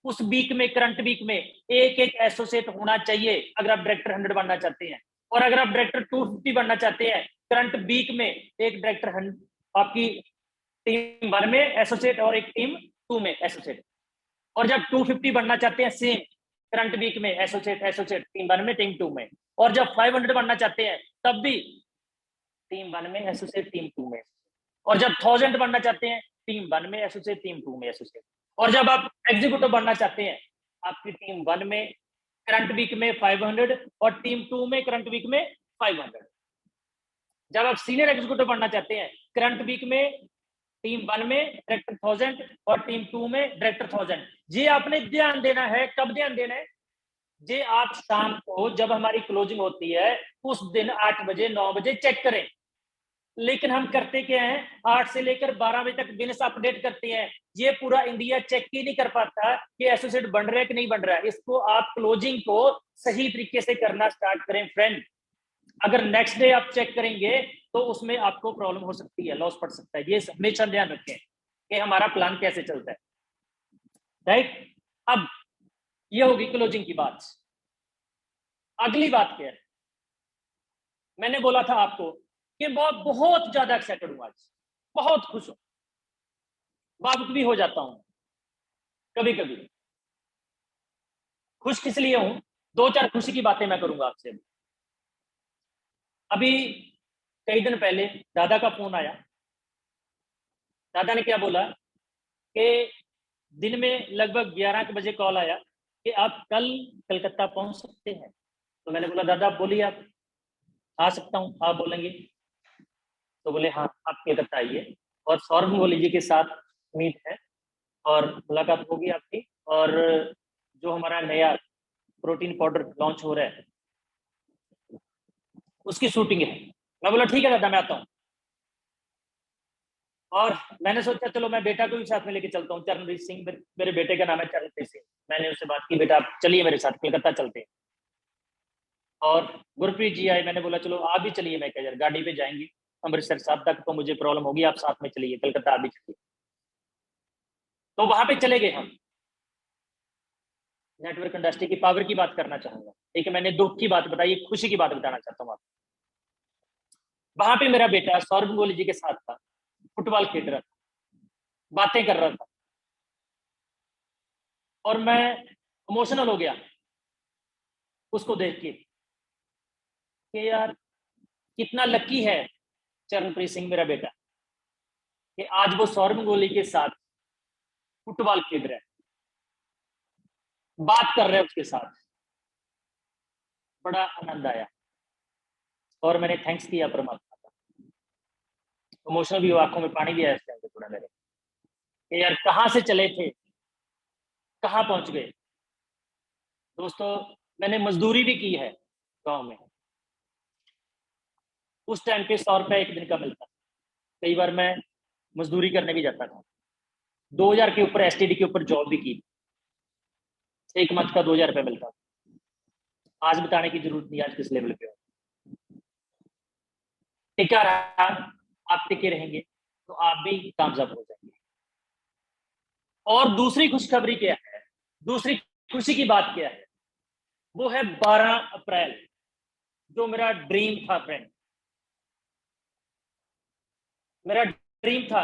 उस वीक में, करंट वीक में एक एक एसोसिएट होना चाहिए अगर आप डायरेक्टर 100 बनना चाहते हैं। और अगर आप डायरेक्टर 250 बनना चाहते हैं, करंट वीक में एक डायरेक्टर 100 आपकी टीम 1 में एसोसिएट और एक टीम 2 में एसोसिएट। और जब 250 बनना चाहते हैं सेम करंट वीक में एसोसिएट एसोसिएट टीम 1 में टीम 2 में। और जब 500 बनना चाहते हैं तब भी टीम 1 में एसोसिएट टीम 2 में। और जब 1000 बनना चाहते हैं टीम 1 में एसोसिएट टीम 2 में एसोसिएट। और जब आप एग्जीक्यूटिव बनना चाहते हैं आपकी टीम 1 में करंट वीक में 500 और टीम 2 में करंट वीक में 500। जब आप सीनियर एग्जीक्यूटिव बनना चाहते हैं करंट वीक में टीम 1 में डायरेक्टर 1000 और टीम 2 में डायरेक्टर 1000। ये आपने ध्यान देना है। कब ध्यान देना है, जे आप शाम को जब हमारी क्लोजिंग होती है उस दिन 8 बजे 9 बजे चेक करें। लेकिन हम करते क्या है, 8 से लेकर 12 बजे तक बिजनेस अपडेट करते हैं। ये पूरा इंडिया चेक ही नहीं कर पाता कि एसोसिएट बन रहा है कि नहीं बन रहा है। इसको आप क्लोजिंग को सही तरीके से करना स्टार्ट करें फ्रेंड। अगर नेक्स्ट डे आप चेक करेंगे तो उसमें आपको प्रॉब्लम हो सकती है, लॉस पड़ सकता है। ये हमेशा ध्यान रखें कि हमारा प्लान कैसे चलता है, राइट। अब ये होगी क्लोजिंग की बात। अगली बात क्या है, मैंने बोला था आपको कि बहुत ज्यादा एक्साइटेड हूं आज, बहुत खुश हूं, भावुक भी हो जाता हूं कभी कभी। खुश किस लिए हूं, 2-4 खुशी की बातें मैं करूंगा आपसे। अभी कई दिन पहले दादा का फोन आया। दादा ने क्या बोला कि दिन में लगभग 11 बजे कॉल आया कि आप कल कलकत्ता पहुंच सकते हैं। तो मैंने बोला दादा बोलिए, आप आ सकता हूँ, आप बोलेंगे? तो बोले हाँ, आप कलकत्ता आइए और सौरभ गंगोली जी के साथ मीट है और मुलाकात होगी आपकी, और जो हमारा नया प्रोटीन पाउडर लॉन्च हो रहा है उसकी शूटिंग है। मैं बोला ठीक है दादा, मैं आता हूँ। और मैंने सोचा चलो मैं बेटा को भी साथ में लेके चलता हूँ, चरणप्रीत सिंह, मेरे बेटे का नाम है चरणप्रीत सिंह। मैंने उससे बात की, बेटा आप चलिए मेरे साथ, कलकत्ता चलते हैं। और गुरप्रीत जी आए, मैंने बोला चलो आप भी चलिए। मैं कहा यार गाड़ी पे जाएंगे अमृतसर साहब तक तो मुझे प्रॉब्लम होगी, आप साथ में चलिए, कलकत्ता आप भी चलिए। तो वहां पे चले गए हम। नेटवर्क इंडस्ट्री की पावर की बात करना चाहूंगा। ठीक है, मैंने दुख की बात बताई, खुशी की बात बताना चाहता हूँ आपको। वहां पे मेरा बेटा सौरभ गंगोली जी के साथ था, फुटबॉल खेल रहा था, बातें कर रहा था, और मैं इमोशनल हो गया उसको देख के कि यार कितना लकी है चरणप्रीत सिंह मेरा बेटा कि आज वो सौरभ गंगोली के साथ फुटबॉल खेल रहा है, बात कर रहे हैं उसके साथ। बड़ा आनंद आया और मैंने थैंक्स किया परमात्मा का। इमोशनल भी हुआ, आंखों में पानी भी आया इस टाइम पे थोड़ा मेरे कि यार कहाँ से चले थे, कहाँ पहुंच गए। दोस्तों मैंने मजदूरी भी की है गांव में। उस टाइम पे 100 रुपया एक दिन का मिलता, कई बार मैं मजदूरी करने भी जाता था। 2000 के ऊपर एसटीडी के ऊपर जॉब भी की, एक मंथ का 2000 रुपया मिलता। आज बताने की जरूरत नहीं आज किस लेवल पे हो। टिका रहा, आप टिके रहेंगे तो आप भी कामयाब हो जाएंगे। और दूसरी खुशखबरी क्या है, दूसरी खुशी की बात क्या है, वो है 12 अप्रैल, जो मेरा ड्रीम था फ्रेंड। मेरा ड्रीम था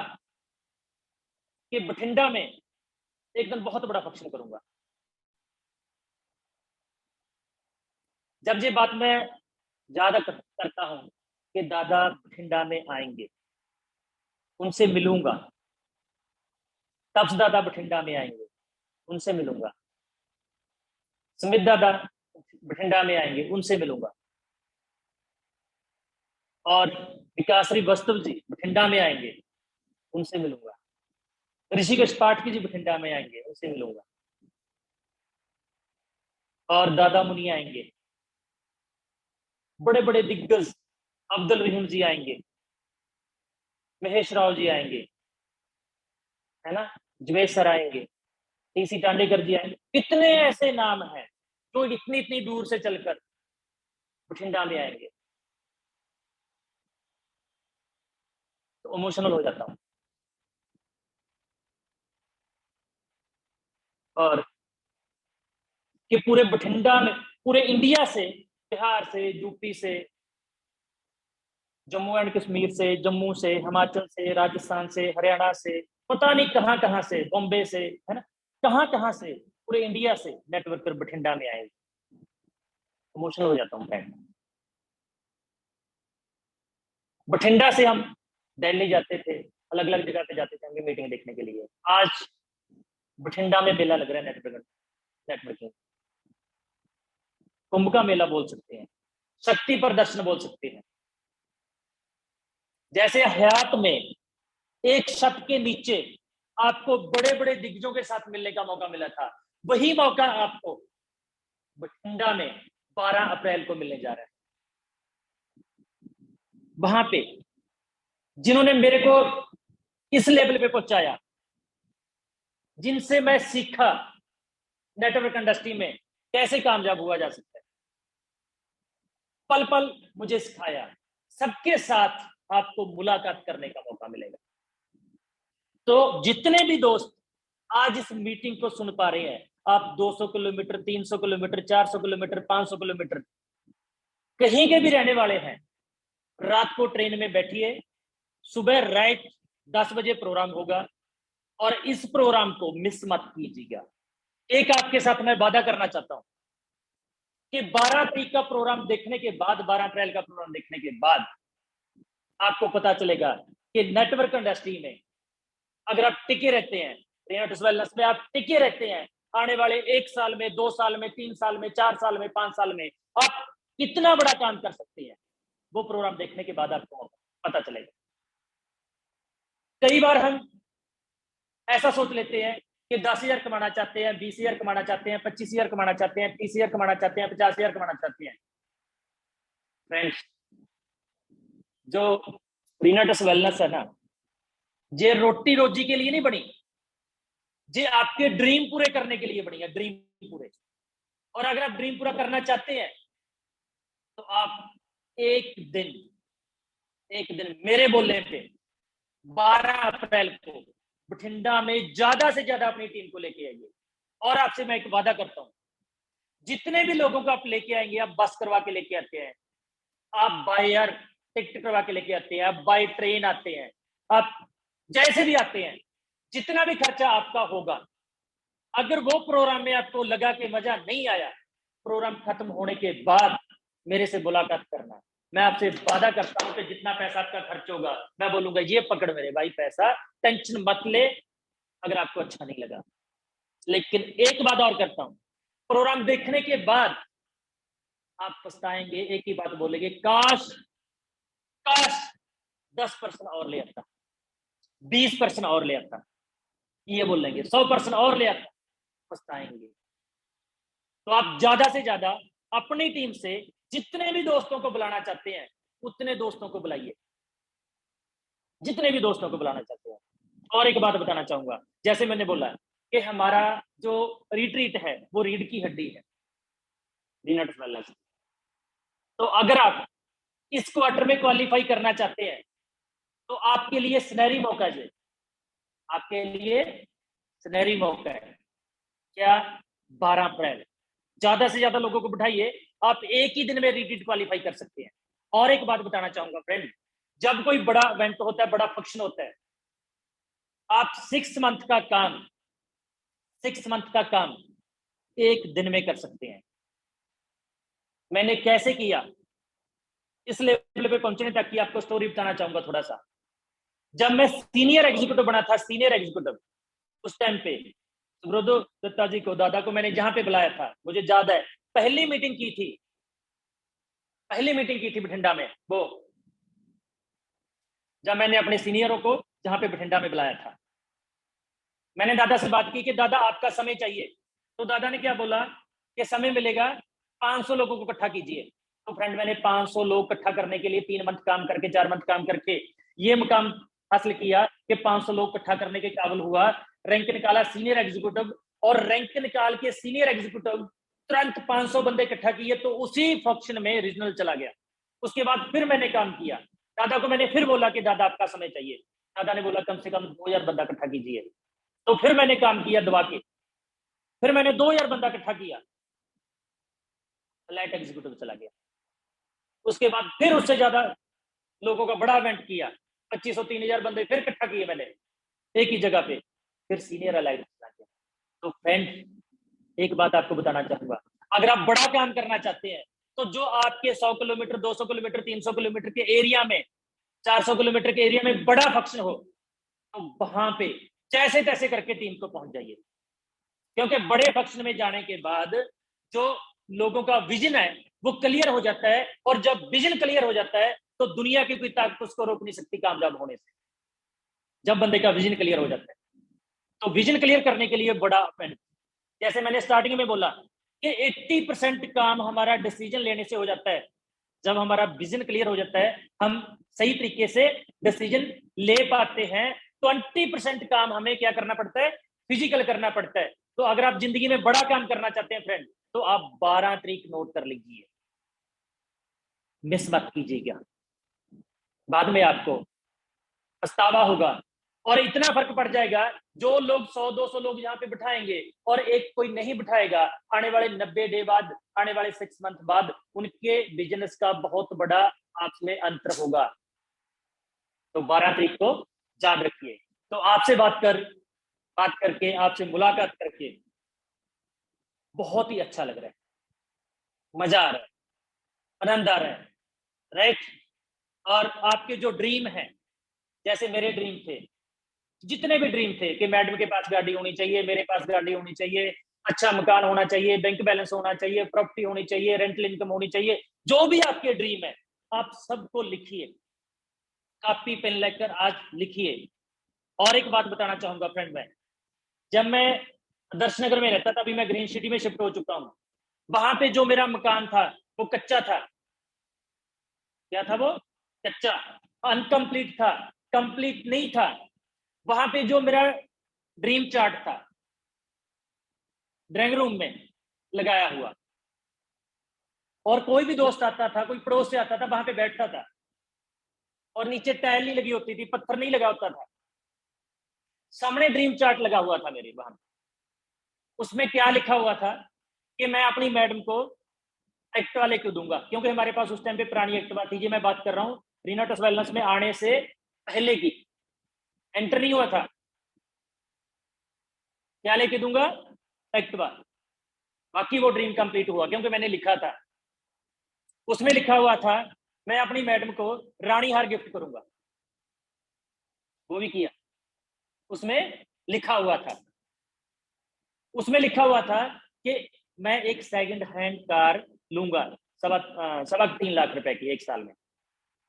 कि बठिंडा में एक दिन बहुत बड़ा फंक्शन करूंगा। जब ये बात मैं ज्यादा करता हूं कि दादा बठिंडा में आएंगे, उनसे मिलूंगा, तब्स दादा बठिंडा में आएंगे, उनसे मिलूंगा, स्मित दादा बठिंडा में आएंगे, उनसे मिलूंगा, और विकास श्रीवास्तव जी बठिंडा में आएंगे, उनसे मिलूंगा, ऋषिकेश पाठकी जी बठिंडा में आएंगे, उनसे मिलूंगा, और दादा मुनि आएंगे, बड़े बड़े दिग्गज अब्दुल रहीम जी आएंगे, महेश राव जी आएंगे, है ना, जुबेर सर आएंगे, टीसी टांडेकर जी आएंगे। कितने ऐसे नाम हैं जो इतनी इतनी दूर से चलकर बठिंडा में आएंगे। तो इमोशनल हो जाता हूँ। और कि पूरे बठिंडा में, पूरे इंडिया से, बिहार से, यूपी से, जम्मू एंड कश्मीर से, जम्मू से, हिमाचल से, राजस्थान से, हरियाणा से, पता नहीं कहां कहां से, बॉम्बे से, है ना, कहां कहां से, पूरे इंडिया से नेटवर्क पर बठिंडा में आएंगे। इमोशनल हो जाता हूँ फ्रेंड। बठिंडा से हम दिल्ली जाते थे, अलग अलग जगह पे जाते थे हमें मीटिंग देखने के लिए। आज बठिंडा में मेला लग रहा है नेटवर्किंग, कुंभ का मेला बोल सकते हैं, शक्ति प्रदर्शन बोल सकते हैं। जैसे हयात में एक छत के नीचे आपको बड़े बड़े दिग्गजों के साथ मिलने का मौका मिला था, वही मौका आपको बठिंडा में 12 अप्रैल को मिलने जा रहा है। वहां पे जिन्होंने मेरे को इस लेवल पे पहुंचाया, जिनसे मैं सीखा नेटवर्क इंडस्ट्री में कैसे कामयाब हुआ जा सकता है, पल पल मुझे सिखाया, सबके साथ आपको मुलाकात करने का मौका मिलेगा। तो जितने भी दोस्त आज इस मीटिंग को सुन पा रहे हैं, आप 200 किलोमीटर, 300 किलोमीटर, 400 किलोमीटर, 500 किलोमीटर कहीं के भी रहने वाले हैं, रात को ट्रेन में बैठिए, सुबह राइट 10 बजे प्रोग्राम होगा, और इस प्रोग्राम को मिस मत कीजिएगा। एक आपके साथ मैं वादा करना चाहता हूं कि 12 तारीख का प्रोग्राम देखने के बाद, 12 अप्रैल का प्रोग्राम देखने के बाद, आपको पता चलेगा कि नेटवर्क इंडस्ट्री में अगर आप टिके रहते हैं, रिनोटस वेलनेस में आप टिके रहते हैं, आने वाले 1 साल में, 2 साल में, 3 साल में, 4 साल में, 5 साल में आप कितना बड़ा काम कर सकते हैं, वो प्रोग्राम देखने के बाद आपको पता चलेगा। कई बार हम ऐसा सोच लेते हैं कि 10,000 कमाना चाहते हैं, 20,000 कमाना चाहते हैं, 25,000 कमाना चाहते हैं, 30,000 कमाना चाहते हैं, 50,000 कमाना चाहते हैं। फ्रेंड्स, जो रिनोटस वेलनेस है ना, ये रोटी रोजी के लिए नहीं बनी, ये आपके ड्रीम पूरे करने के लिए बनी है, ड्रीम पूरे। और अगर आप ड्रीम पूरा करना चाहते हैं तो आप एक दिन मेरे बोलने पे 12 अप्रैल को बठिंडा में ज्यादा से ज्यादा अपनी टीम को लेके आइए। और आपसे मैं एक वादा करता हूं, जितने भी लोगों को आप लेके आएंगे, आप बस करवा के लेके आते हैं, आप बाय एयर टिकट करवा के लेके आते हैं, आप बाय ट्रेन आते हैं, आप जैसे भी आते हैं, जितना भी खर्चा आपका होगा, अगर वो प्रोग्राम में आपको लगा कि मजा नहीं आया, प्रोग्राम खत्म होने के बाद मेरे से मुलाकात करना। मैं आपसे वादा करता हूं कि जितना पैसा आपका खर्च होगा, मैं बोलूंगा ये पकड़ मेरे भाई पैसा, टेंशन मत ले अगर आपको अच्छा नहीं लगा। लेकिन एक बात और करता हूं, प्रोग्राम देखने के बाद आप पछताएंगे, एक ही बात बोलेंगे, काश 10% और ले आता, 20% और ले आता, ये बोलेंगे, 100% और ले आता, पछताएंगे। तो आप ज्यादा से ज्यादा अपनी टीम से जितने भी दोस्तों को बुलाना चाहते हैं उतने दोस्तों को बुलाइए, जितने भी दोस्तों को बुलाना चाहते हैं। और एक बात बताना चाहूंगा, जैसे मैंने बोला कि हमारा जो रिट्रीट है वो रीढ़ की हड्डी है, रिनोटस वेलनेस। तो अगर आप इस क्वार्टर में क्वालिफाई करना चाहते हैं तो आपके लिए सुनहरी मौका है, आपके लिए सुनहरी मौका है। क्या? 12 अप्रैल, ज्यादा से ज्यादा लोगों को बिठाइए, आप एक ही दिन में रिट्रीट क्वालिफाई कर सकते हैं। और एक बात बताना चाहूंगा फ्रेंड, जब कोई बड़ा इवेंट होता है, बड़ा फंक्शन होता है, आप 6 मंथ का काम 1 दिन में कर सकते हैं। मैंने कैसे किया, इस लेवल पे पहुंचने तक की आपको स्टोरी बताना चाहूंगा थोड़ा सा। जब मैं सीनियर एग्जीक्यूटिव बना था, सीनियर एग्जीक्यूटिव, उस टाइम पे सुब्रतो दत्ता जी को, दादा को मैंने जहां पे बुलाया था, मुझे याद है, पहली मीटिंग की थी बठिंडा में, वो जब मैंने अपने सीनियरों को जहां पे बठिंडा में बुलाया था, मैंने दादा से बात की कि दादा आपका समय चाहिए। तो दादा ने क्या बोला कि समय मिलेगा, 500 लोगों को इकट्ठा कीजिए। तो फ्रेंड, मैंने 500 लोग इकट्ठा करने के लिए 3 मंथ काम करके, 4 मंथ काम करके ये मुकाम हासिल किया कि 500 लोग इकट्ठा करने के काबिल हुआ। रैंक निकाला सीनियर एग्जीक्यूटिव, और रैंक निकाल के सीनियर एग्जीक्यूटिव तुरंत 500 बंदे इकट्ठा किए, तो उसी फंक्शन में रीजनल चला गया। उसके बाद फिर मैंने काम किया, दादा को मैंने फिर बोला कि दादा आपका समय चाहिए। दादा ने बोला कम से कम 2000 बंदा इकट्ठा कीजिए। तो फिर मैंने काम किया दबा के, फिर मैंने 2000 बंदा इकट्ठा किया, लाइट एग्जीक्यूटिव चला गया। उसके बाद फिर उससे ज्यादा लोगों का बड़ा इवेंट किया, 2500-3000 बंदे फिर इकट्ठा किए मैंने एक ही जगह पे, फिर सीनियर अलाइट चला गया। तो फ्रेंड, एक बात आपको बताना चाहूंगा, अगर आप बड़ा काम करना चाहते हैं तो जो आपके 100 किलोमीटर, 200 किलोमीटर, 300 किलोमीटर के एरिया में, 400 किलोमीटर के एरिया में बड़ा फंक्शन हो, तो वहां पे जैसे तैसे करके टीम को पहुंच जाइए। क्योंकि बड़े फंक्शन में जाने के बाद जो लोगों का विजन है वो क्लियर हो जाता है, और जब विजन क्लियर हो जाता है तो दुनिया की कोई ताकत उसको रोक नहीं सकती कामयाब होने से। जब बंदे का विजन क्लियर हो जाता है, तो विजन क्लियर करने के लिए बड़ा, जैसे मैंने स्टार्टिंग में बोला कि 80% काम हमारा डिसीजन लेने से हो जाता है। जब हमारा विजन क्लियर हो जाता है, हम सही तरीके से डिसीजन ले पाते हैं। 20% काम हमें क्या करना पड़ता है, फिजिकल करना पड़ता है। तो अगर आप जिंदगी में बड़ा काम करना चाहते हैं फ्रेंड, तो आप 12 तारीख नोट कर लीजिए, मिस मत कीजिएगा, बाद में आपको पछतावा होगा। और इतना फर्क पड़ जाएगा, जो लोग 100-200 लोग यहाँ पे बिठाएंगे और एक कोई नहीं बिठाएगा, आने वाले 90 डे बाद, आने वाले 6 मंथ बाद उनके बिजनेस का बहुत बड़ा आपस में अंतर होगा। तो 12 तारीख को याद रखिए। तो आपसे बात करके, आपसे मुलाकात करके बहुत ही अच्छा लग रहा है, मजा आ रहा है, आनंद आ रहा है, राइट। और आपके जो ड्रीम है, जैसे मेरे ड्रीम थे, जितने भी ड्रीम थे कि मैडम के पास गाड़ी होनी चाहिए, मेरे पास गाड़ी होनी चाहिए, अच्छा मकान होना चाहिए, बैंक बैलेंस होना चाहिए, प्रॉपर्टी होनी चाहिए, रेंटल इनकम होनी चाहिए, जो भी आपके ड्रीम है आप सबको लिखिए, कॉपी पेन लेकर आज लिखिए। और एक बात बताना चाहूंगा फ्रेंड, मैं जब मैं दर्शन नगर में रहता था, अभी मैं ग्रीन सिटी में शिफ्ट हो चुका हूँ, वहां पे जो मेरा मकान था वो कच्चा था। क्या था वो? कच्चा, अनकंप्लीट था, कंप्लीट नहीं था। वहां पे जो मेरा ड्रीम चार्ट था ड्राइंग रूम में लगाया हुआ, और कोई भी दोस्त आता था, कोई पड़ोस से आता था, वहां पे बैठता था, और नीचे टाइल नहीं लगी होती थी, पत्थर नहीं लगा होता था, सामने ड्रीम चार्ट लगा हुआ था मेरे वहां। उसमें क्या लिखा हुआ था कि मैं अपनी मैडम को एक्टिवा लेके दूंगा, क्योंकि हमारे पास उस टाइम पे पुरानी एक्टिवा थी। ये मैं बात कर रहा हूँ रीनाटस वेलनेस में आने से पहले की, एंटर नहीं हुआ था। क्या लेके दूंगा? एक्टिवा। बाकी वो ड्रीम कंप्लीट हुआ क्योंकि मैंने लिखा था, उसमें लिखा हुआ था मैं अपनी मैडम को रानी हार गिफ्ट करूंगा, वो भी किया। उसमें लिखा हुआ था, उसमें लिखा हुआ था कि मैं एक सेकंड हैंड कार लूंगा, 3.25 लाख रुपए की एक साल में।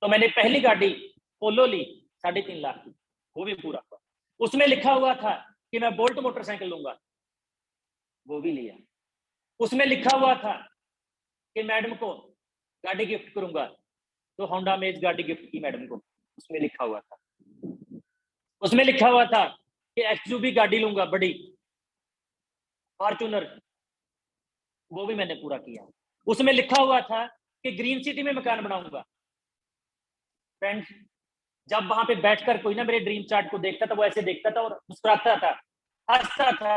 तो मैंने पहली गाड़ी पोलो ली 3.5 लाख की, वो भी पूरा हुआ। उसमें लिखा हुआ था कि मैं बोल्ट मोटरसाइकिल लूंगा, वो भी लिया। उसमें लिखा हुआ था कि मैडम को गाड़ी गिफ्ट करूंगा, तो होंडा मेज गाड़ी गिफ्ट की मैडम को, उसमें लिखा हुआ था। उसमें लिखा हुआ था कि एक्सयूवी गाड़ी लूंगा बड़ी, फॉर्च्यूनर, वो भी मैंने पूरा किया। उसमें लिखा हुआ था कि ग्रीन सिटी में मकान बनाऊंगा। फ्रेंड्स, जब वहां पे बैठकर कोई ना मेरे ड्रीम चार्ट को देखता था, वो ऐसे देखता था और मुस्कुराता था, हंसता था,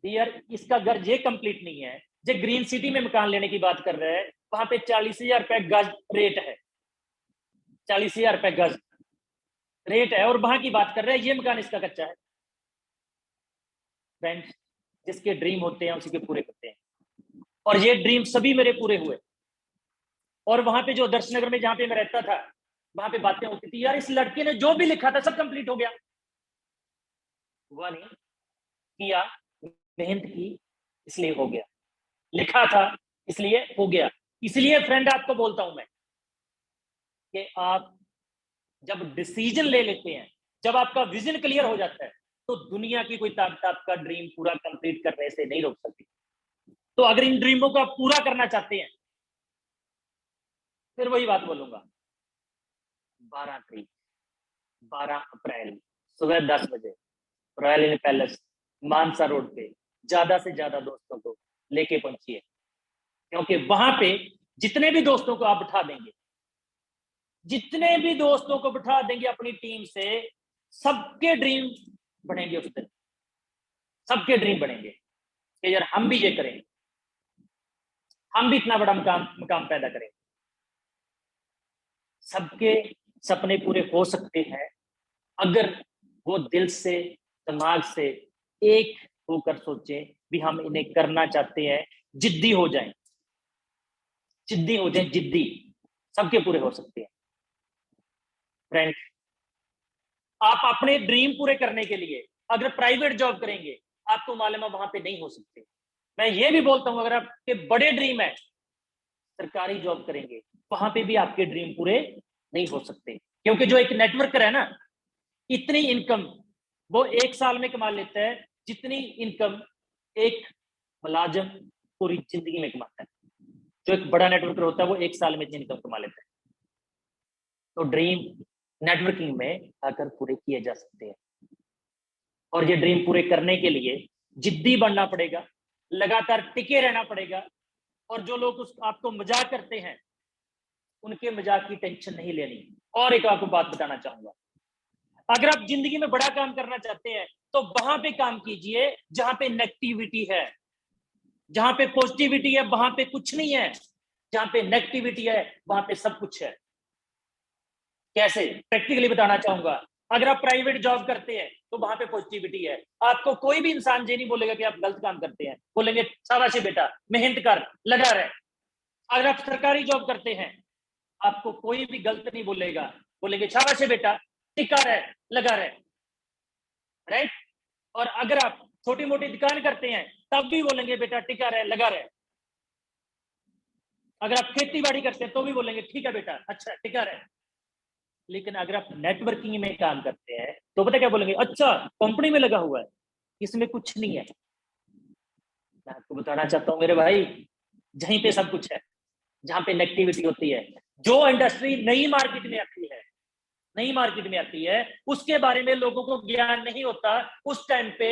यार इसका घर ये कंप्लीट नहीं है, जो ग्रीन सिटी में मकान लेने की बात कर रहे हैं, वहां पे 40,000 रुपए गज रेट है, 40,000 रुपए गज रेट है, और वहां की बात कर रहे हैं ये मकान इसका कच्चा है। फ्रेंड्स, जिसके ड्रीम होते हैं उसी के पूरे करते हैं, और ये ड्रीम सभी मेरे पूरे हुए। और वहां पे जो दर्शन नगर में जहां पे मैं रहता था, वहां पे बातें होती थी, यार इस लड़के ने जो भी लिखा था सब कंप्लीट हो गया। हुआ नहीं, किया, मेहनत की, इसलिए हो गया, लिखा था इसलिए हो गया। इसलिए फ्रेंड आपको बोलता हूं मैं कि आप जब डिसीजन ले लेते हैं, जब आपका विजन क्लियर हो जाता है, तो दुनिया की कोई ताकत आपका ड्रीम पूरा कंप्लीट करने से नहीं रोक सकती। तो अगर इन ड्रीमों को आप पूरा करना चाहते हैं, फिर वही बात बोलूंगा, 12 अप्रैल सुबह 10 बजे रॉयल इन पैलेस मानसा रोड पे ज्यादा से ज्यादा दोस्तों को लेके पहुंचिए, क्योंकि वहां पे जितने भी दोस्तों को आप बिठा देंगे, जितने भी दोस्तों को बिठा देंगे अपनी टीम से, सबके ड्रीम बनेंगे उस दिन, सबके ड्रीम बनेंगे कि यार हम भी ये करेंगे, हम भी इतना बड़ा मकाम पैदा करेंगे। सबके सपने पूरे हो सकते हैं अगर वो दिल से, दिमाग से एक होकर सोचें भी हम इन्हें करना चाहते हैं, जिद्दी हो जाएं, जिद्दी हो जाएं, जिद्दी, सबके पूरे हो सकते हैं। फ्रेंड, आप अपने ड्रीम पूरे करने के लिए अगर प्राइवेट जॉब करेंगे, आपको मालूम है वहां पे नहीं हो सकते। मैं ये भी बोलता हूं अगर आपके बड़े ड्रीम है, सरकारी जॉब करेंगे, वहां पे भी आपके ड्रीम पूरे नहीं हो सकते, क्योंकि जो एक नेटवर्कर है ना, इतनी इनकम वो एक साल में कमा लेता है जितनी इनकम एक मुलाजिम पूरी जिंदगी में कमाता है। जो एक बड़ा नेटवर्कर होता है वो एक साल में इतनी इनकम कमा लेता है। तो ड्रीम नेटवर्किंग में आकर पूरे किए जा सकते हैं, और ये ड्रीम पूरे करने के लिए जिद्दी बनना पड़ेगा, लगातार टिके रहना पड़ेगा, और जो लोग आपको मजाक करते हैं उनके मजाक की टेंशन नहीं लेनी। और एक आपको बात बताना चाहूंगा, अगर आप जिंदगी में बड़ा काम करना चाहते हैं तो वहां पे काम कीजिए जहां पे नेगेटिविटी है, जहां पे पॉजिटिविटी है वहां पे कुछ नहीं है, जहां पे नेगेटिविटी है वहां पे सब कुछ है। कैसे? प्रैक्टिकली बताना चाहूंगा, अगर आप प्राइवेट जॉब करते हैं तो वहां पे पॉजिटिविटी है, आपको कोई भी इंसान ये नहीं बोलेगा कि आप गलत काम करते हैं, बोलेंगे शाबाश बेटा, मेहनत कर, लगा रहे, अगर आप सरकारी जॉब करते हैं, आपको कोई भी गलत नहीं बोलेगा, बोलेंगे शाबाश है बेटा, टिका रहे, लगा रहे, राइट। और अगर आप छोटी मोटी दुकान करते हैं, तब भी बोलेंगे बेटा टिका रहे, लगा रहे। अगर आप खेती बाड़ी करते हैं तो भी बोलेंगे ठीक है बेटा, अच्छा टिका रहे। लेकिन अगर आप नेटवर्किंग में काम करते हैं तो पता क्या बोलेंगे, अच्छा कंपनी में लगा हुआ है, इसमें कुछ नहीं है। मैं आपको बताना चाहता हूं मेरे भाई, जहीं पे सब कुछ है, जहां पे नेगेटिविटी होती है। जो इंडस्ट्री नई मार्केट में आती है, नई मार्केट में आती है, उसके बारे में लोगों को ज्ञान नहीं होता, उस टाइम पे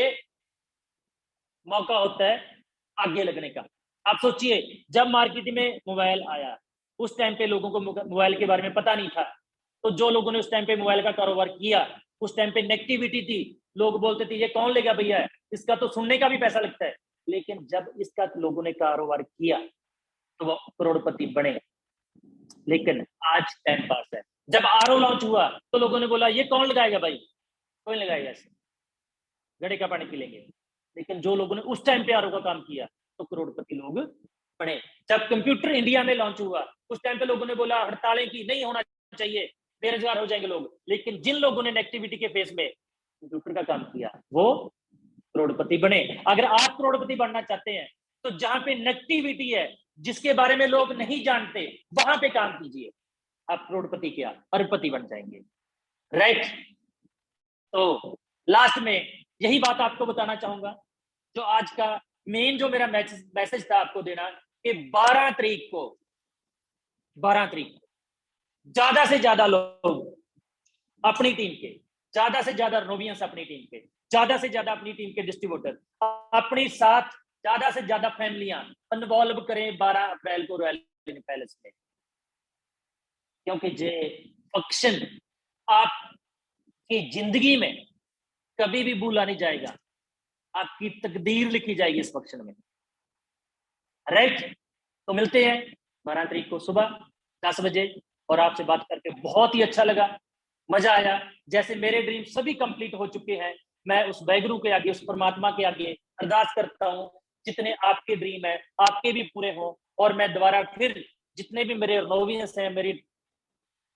मौका होता है आगे लगने का। आप सोचिए, जब मार्केट में मोबाइल आया, उस टाइम पे लोगों को मोबाइल के बारे में पता नहीं था, तो जो लोगों ने उस टाइम पे मोबाइल का कारोबार किया, उस टाइम पे नेगेटिविटी थी, लोग बोलते थे ये कौन लेगा भैया, इसका तो सुनने का भी पैसा लगता है। लेकिन जब इसका लोगों ने कारोबार किया तो वो करोड़पति बने। लेकिन आज टाइम पास है। जब आरओ लॉन्च हुआ तो लोगों ने बोला ये कौन लगाएगा भाई, कोई लगाएगा, ऐसे घड़े का पानी पी लेंगे। लेकिन जो लोगों ने उस टाइम पे आरओ का काम किया तो करोड़पति लोग बने। जब कंप्यूटर इंडिया में लॉन्च हुआ, उस टाइम पे लोगों ने बोला हड़तालें की, नहीं होना चाहिए, बेरोजगार हो जाएंगे लोग। लेकिन जिन लोगों ने नेगेटिविटी के फेस में कंप्यूटर का काम किया, वो करोड़पति बने। अगर आप करोड़पति बनना चाहते हैं तो जहां पे नेगेटिविटी है, जिसके बारे में लोग नहीं जानते, वहां पे काम कीजिए, आप करोड़पति क्या अरबपति बन जाएंगे, राइट। तो लास्ट में यही बात आपको बताना चाहूंगा, जो आज का मेन जो मेरा मैसेज था आपको देना, कि 12 तारीख को ज्यादा से ज्यादा लोग अपनी टीम के, ज्यादा से ज्यादा नोवियंस अपनी टीम के, ज्यादा से ज्यादा अपनी टीम के डिस्ट्रीब्यूटर अपने साथ, ज्यादा से ज्यादा फैमिलियां इन्वॉल्व करें 12 अप्रैल को रॉयल पैलेस में। क्योंकि ये फंक्शन आपकी जिंदगी में कभी भी भूला नहीं जाएगा, आपकी तकदीर लिखी जाएगी इस फंक्शन में, राइट। तो मिलते हैं 12 तारीख को सुबह 10 बजे, और आपसे बात करके बहुत ही अच्छा लगा, मजा आया। जैसे मेरे ड्रीम सभी कंप्लीट हो चुके हैं, मैं उस वाहिगुरु के आगे, उस परमात्मा के आगे अरदास करता हूँ, जितने आपके ड्रीम है आपके भी पूरे हो। और मैं दोबारा फिर जितने भी मेरे नोवियंस हैं, मेरी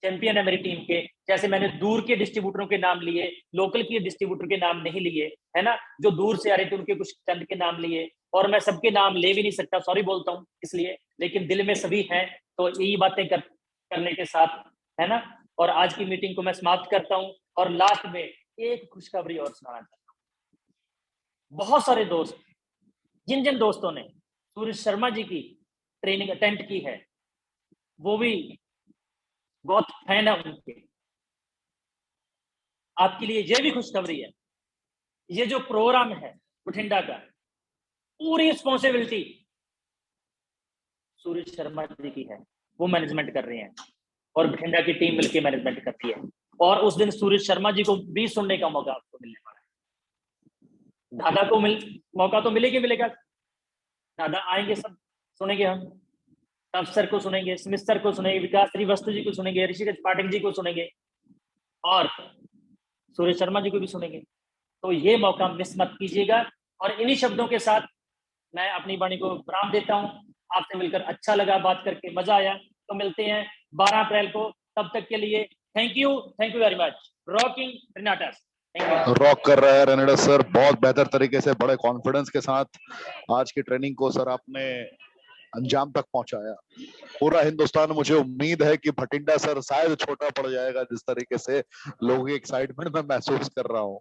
चैंपियन है मेरी टीम के, जैसे मैंने दूर के डिस्ट्रीब्यूटरों के नाम लिए, लोकल के डिस्ट्रीब्यूटर के नाम नहीं लिए, है ना, जो दूर से आ रहे थे उनके कुछ चंद के नाम लिए, और मैं सबके नाम ले भी नहीं सकता, सॉरी बोलता हूँ इसलिए, लेकिन दिल में सभी हैं। तो यही बातें करने के साथ, है ना, और आज की मीटिंग को मैं समाप्त करता हूँ। और लास्ट में एक खुशखबरी और सुनाना चाहता हूँ। बहुत सारे दोस्त, जिन जिन दोस्तों ने सूरज शर्मा जी की ट्रेनिंग अटेंड की है, वो भी बहुत फैन है उनके, आपके लिए यह भी खुशखबरी है, ये जो प्रोग्राम है बठिंडा का, पूरी रिस्पॉन्सिबिलिटी सूरज शर्मा जी की है, वो मैनेजमेंट कर रहे हैं, और बठिंडा की टीम मिलकर मैनेजमेंट करती है। और उस दिन सूरज शर्मा जी को भी सुनने का मौका आपको मिलने वाला है। दादा को मौका तो मिलेगा, दादा आएंगे, सब सुनेंगे हम, सर को सुनेंगे, स्मिथ सर को सुनेंगे, विकास श्रीवास्तव जी को सुनेंगे, ऋषिकेश पाठक जी को सुनेंगे, और सूरज शर्मा जी को भी सुनेंगे। तो ये मौका मिस मत कीजिएगा। और इन्हीं शब्दों के साथ मैं अपनी वाणी को विराम देता हूँ। आपसे मिलकर अच्छा लगा, बात करके मजा आया। तो मिलते हैं 12 अप्रैल को, तब तक के लिए thank you very much. Rocking Renatus, rock कर रहा है रेनाटस सर, बहुत बेहतर तरीके से, बड़े कॉन्फिडेंस के साथ आज की ट्रेनिंग को सर आपने अंजाम तक पहुंचाया। पूरा हिंदुस्तान, मुझे उम्मीद है कि भटिंडा सर शायद छोटा पड़ जाएगा, जिस तरीके से लोगों की एक्साइटमेंट मैं महसूस कर रहा हूँ।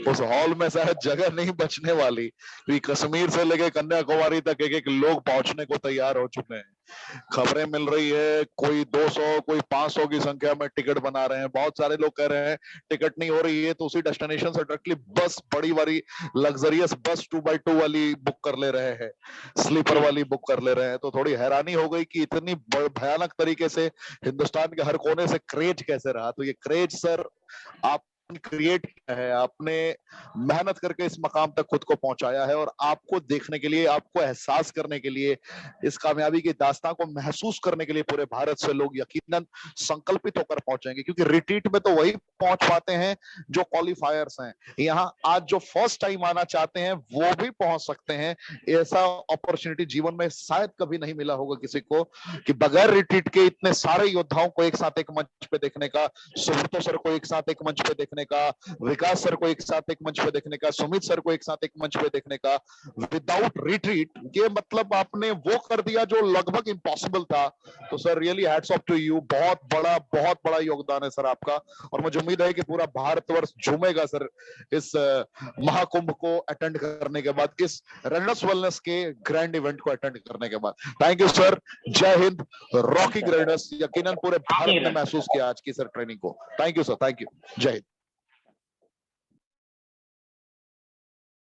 उस हॉल में शायद जगह नहीं बचने वाली, क्योंकि कश्मीर से लेके कन्याकुमारी तक एक एक लोग पहुंचने को तैयार हो चुके हैं। खबरें मिल रही है कोई 200 कोई 500 की संख्या में टिकट बना रहे हैं। बहुत सारे लोग कह रहे हैं टिकट नहीं हो रही है तो उसी डेस्टिनेशन से डायरेक्टली बस, बड़ी वाली लग्जरियस बस 2x2 वाली बुक कर ले रहे हैं, स्लीपर वाली बुक कर ले रहे हैं। तो थोड़ी हैरानी हो गई कि इतनी भयानक तरीके से हिंदुस्तान के हर कोने से क्रेज कैसे रहा। तो ये क्रेज सर आप क्रिएट किया है, आपने मेहनत करके इस मकाम तक खुद को पहुंचाया है, और आपको देखने के लिए, आपको एहसास करने के लिए, इस कामयाबी की दास्तां को महसूस करने के लिए पूरे भारत से लोग यकीनन संकल्पित होकर पहुंचेंगे, क्योंकि रिट्रीट में तो वही पहुंच पाते हैं जो क्वालिफायर्स हैं। यहाँ आज जो फर्स्ट टाइम आना चाहते हैं वो भी पहुंच सकते हैं। ऐसा अपॉर्चुनिटी जीवन में शायद कभी नहीं मिला होगा किसी को कि बगैर रिट्रीट के इतने सारे योद्धाओं को एक साथ एक मंच पे देखने का, सुब्रतो सर को एक साथ एक मंच पे देखने का, विकास सर को एक साथ एक मंच पे देखने का, सुमित सर को एक साथ एक मंच पे देखने का, विदाउट रिट्रीट। ये मतलब आपने वो कर दिया जो लगभग इम्पॉसिबल था। तो sir really hats off to you, बहुत बड़ा योगदान है सर आपका, और मुझे उम्मीद है कि पूरा भारतवर्ष झूमेगा सर इस महाकुंभ को अटेंड करने के बाद, इस रनर्स वेलनेस के ग्रैंड इवेंट को अटेंड करने के बाद। थैंक यू सर, जय हिंद, रॉकिंग राइडर्स। यकीनन पूरे भारत ने महसूस किया आज की सर ट्रेनिंग को। Thank you sir, thank you, जय हिंद।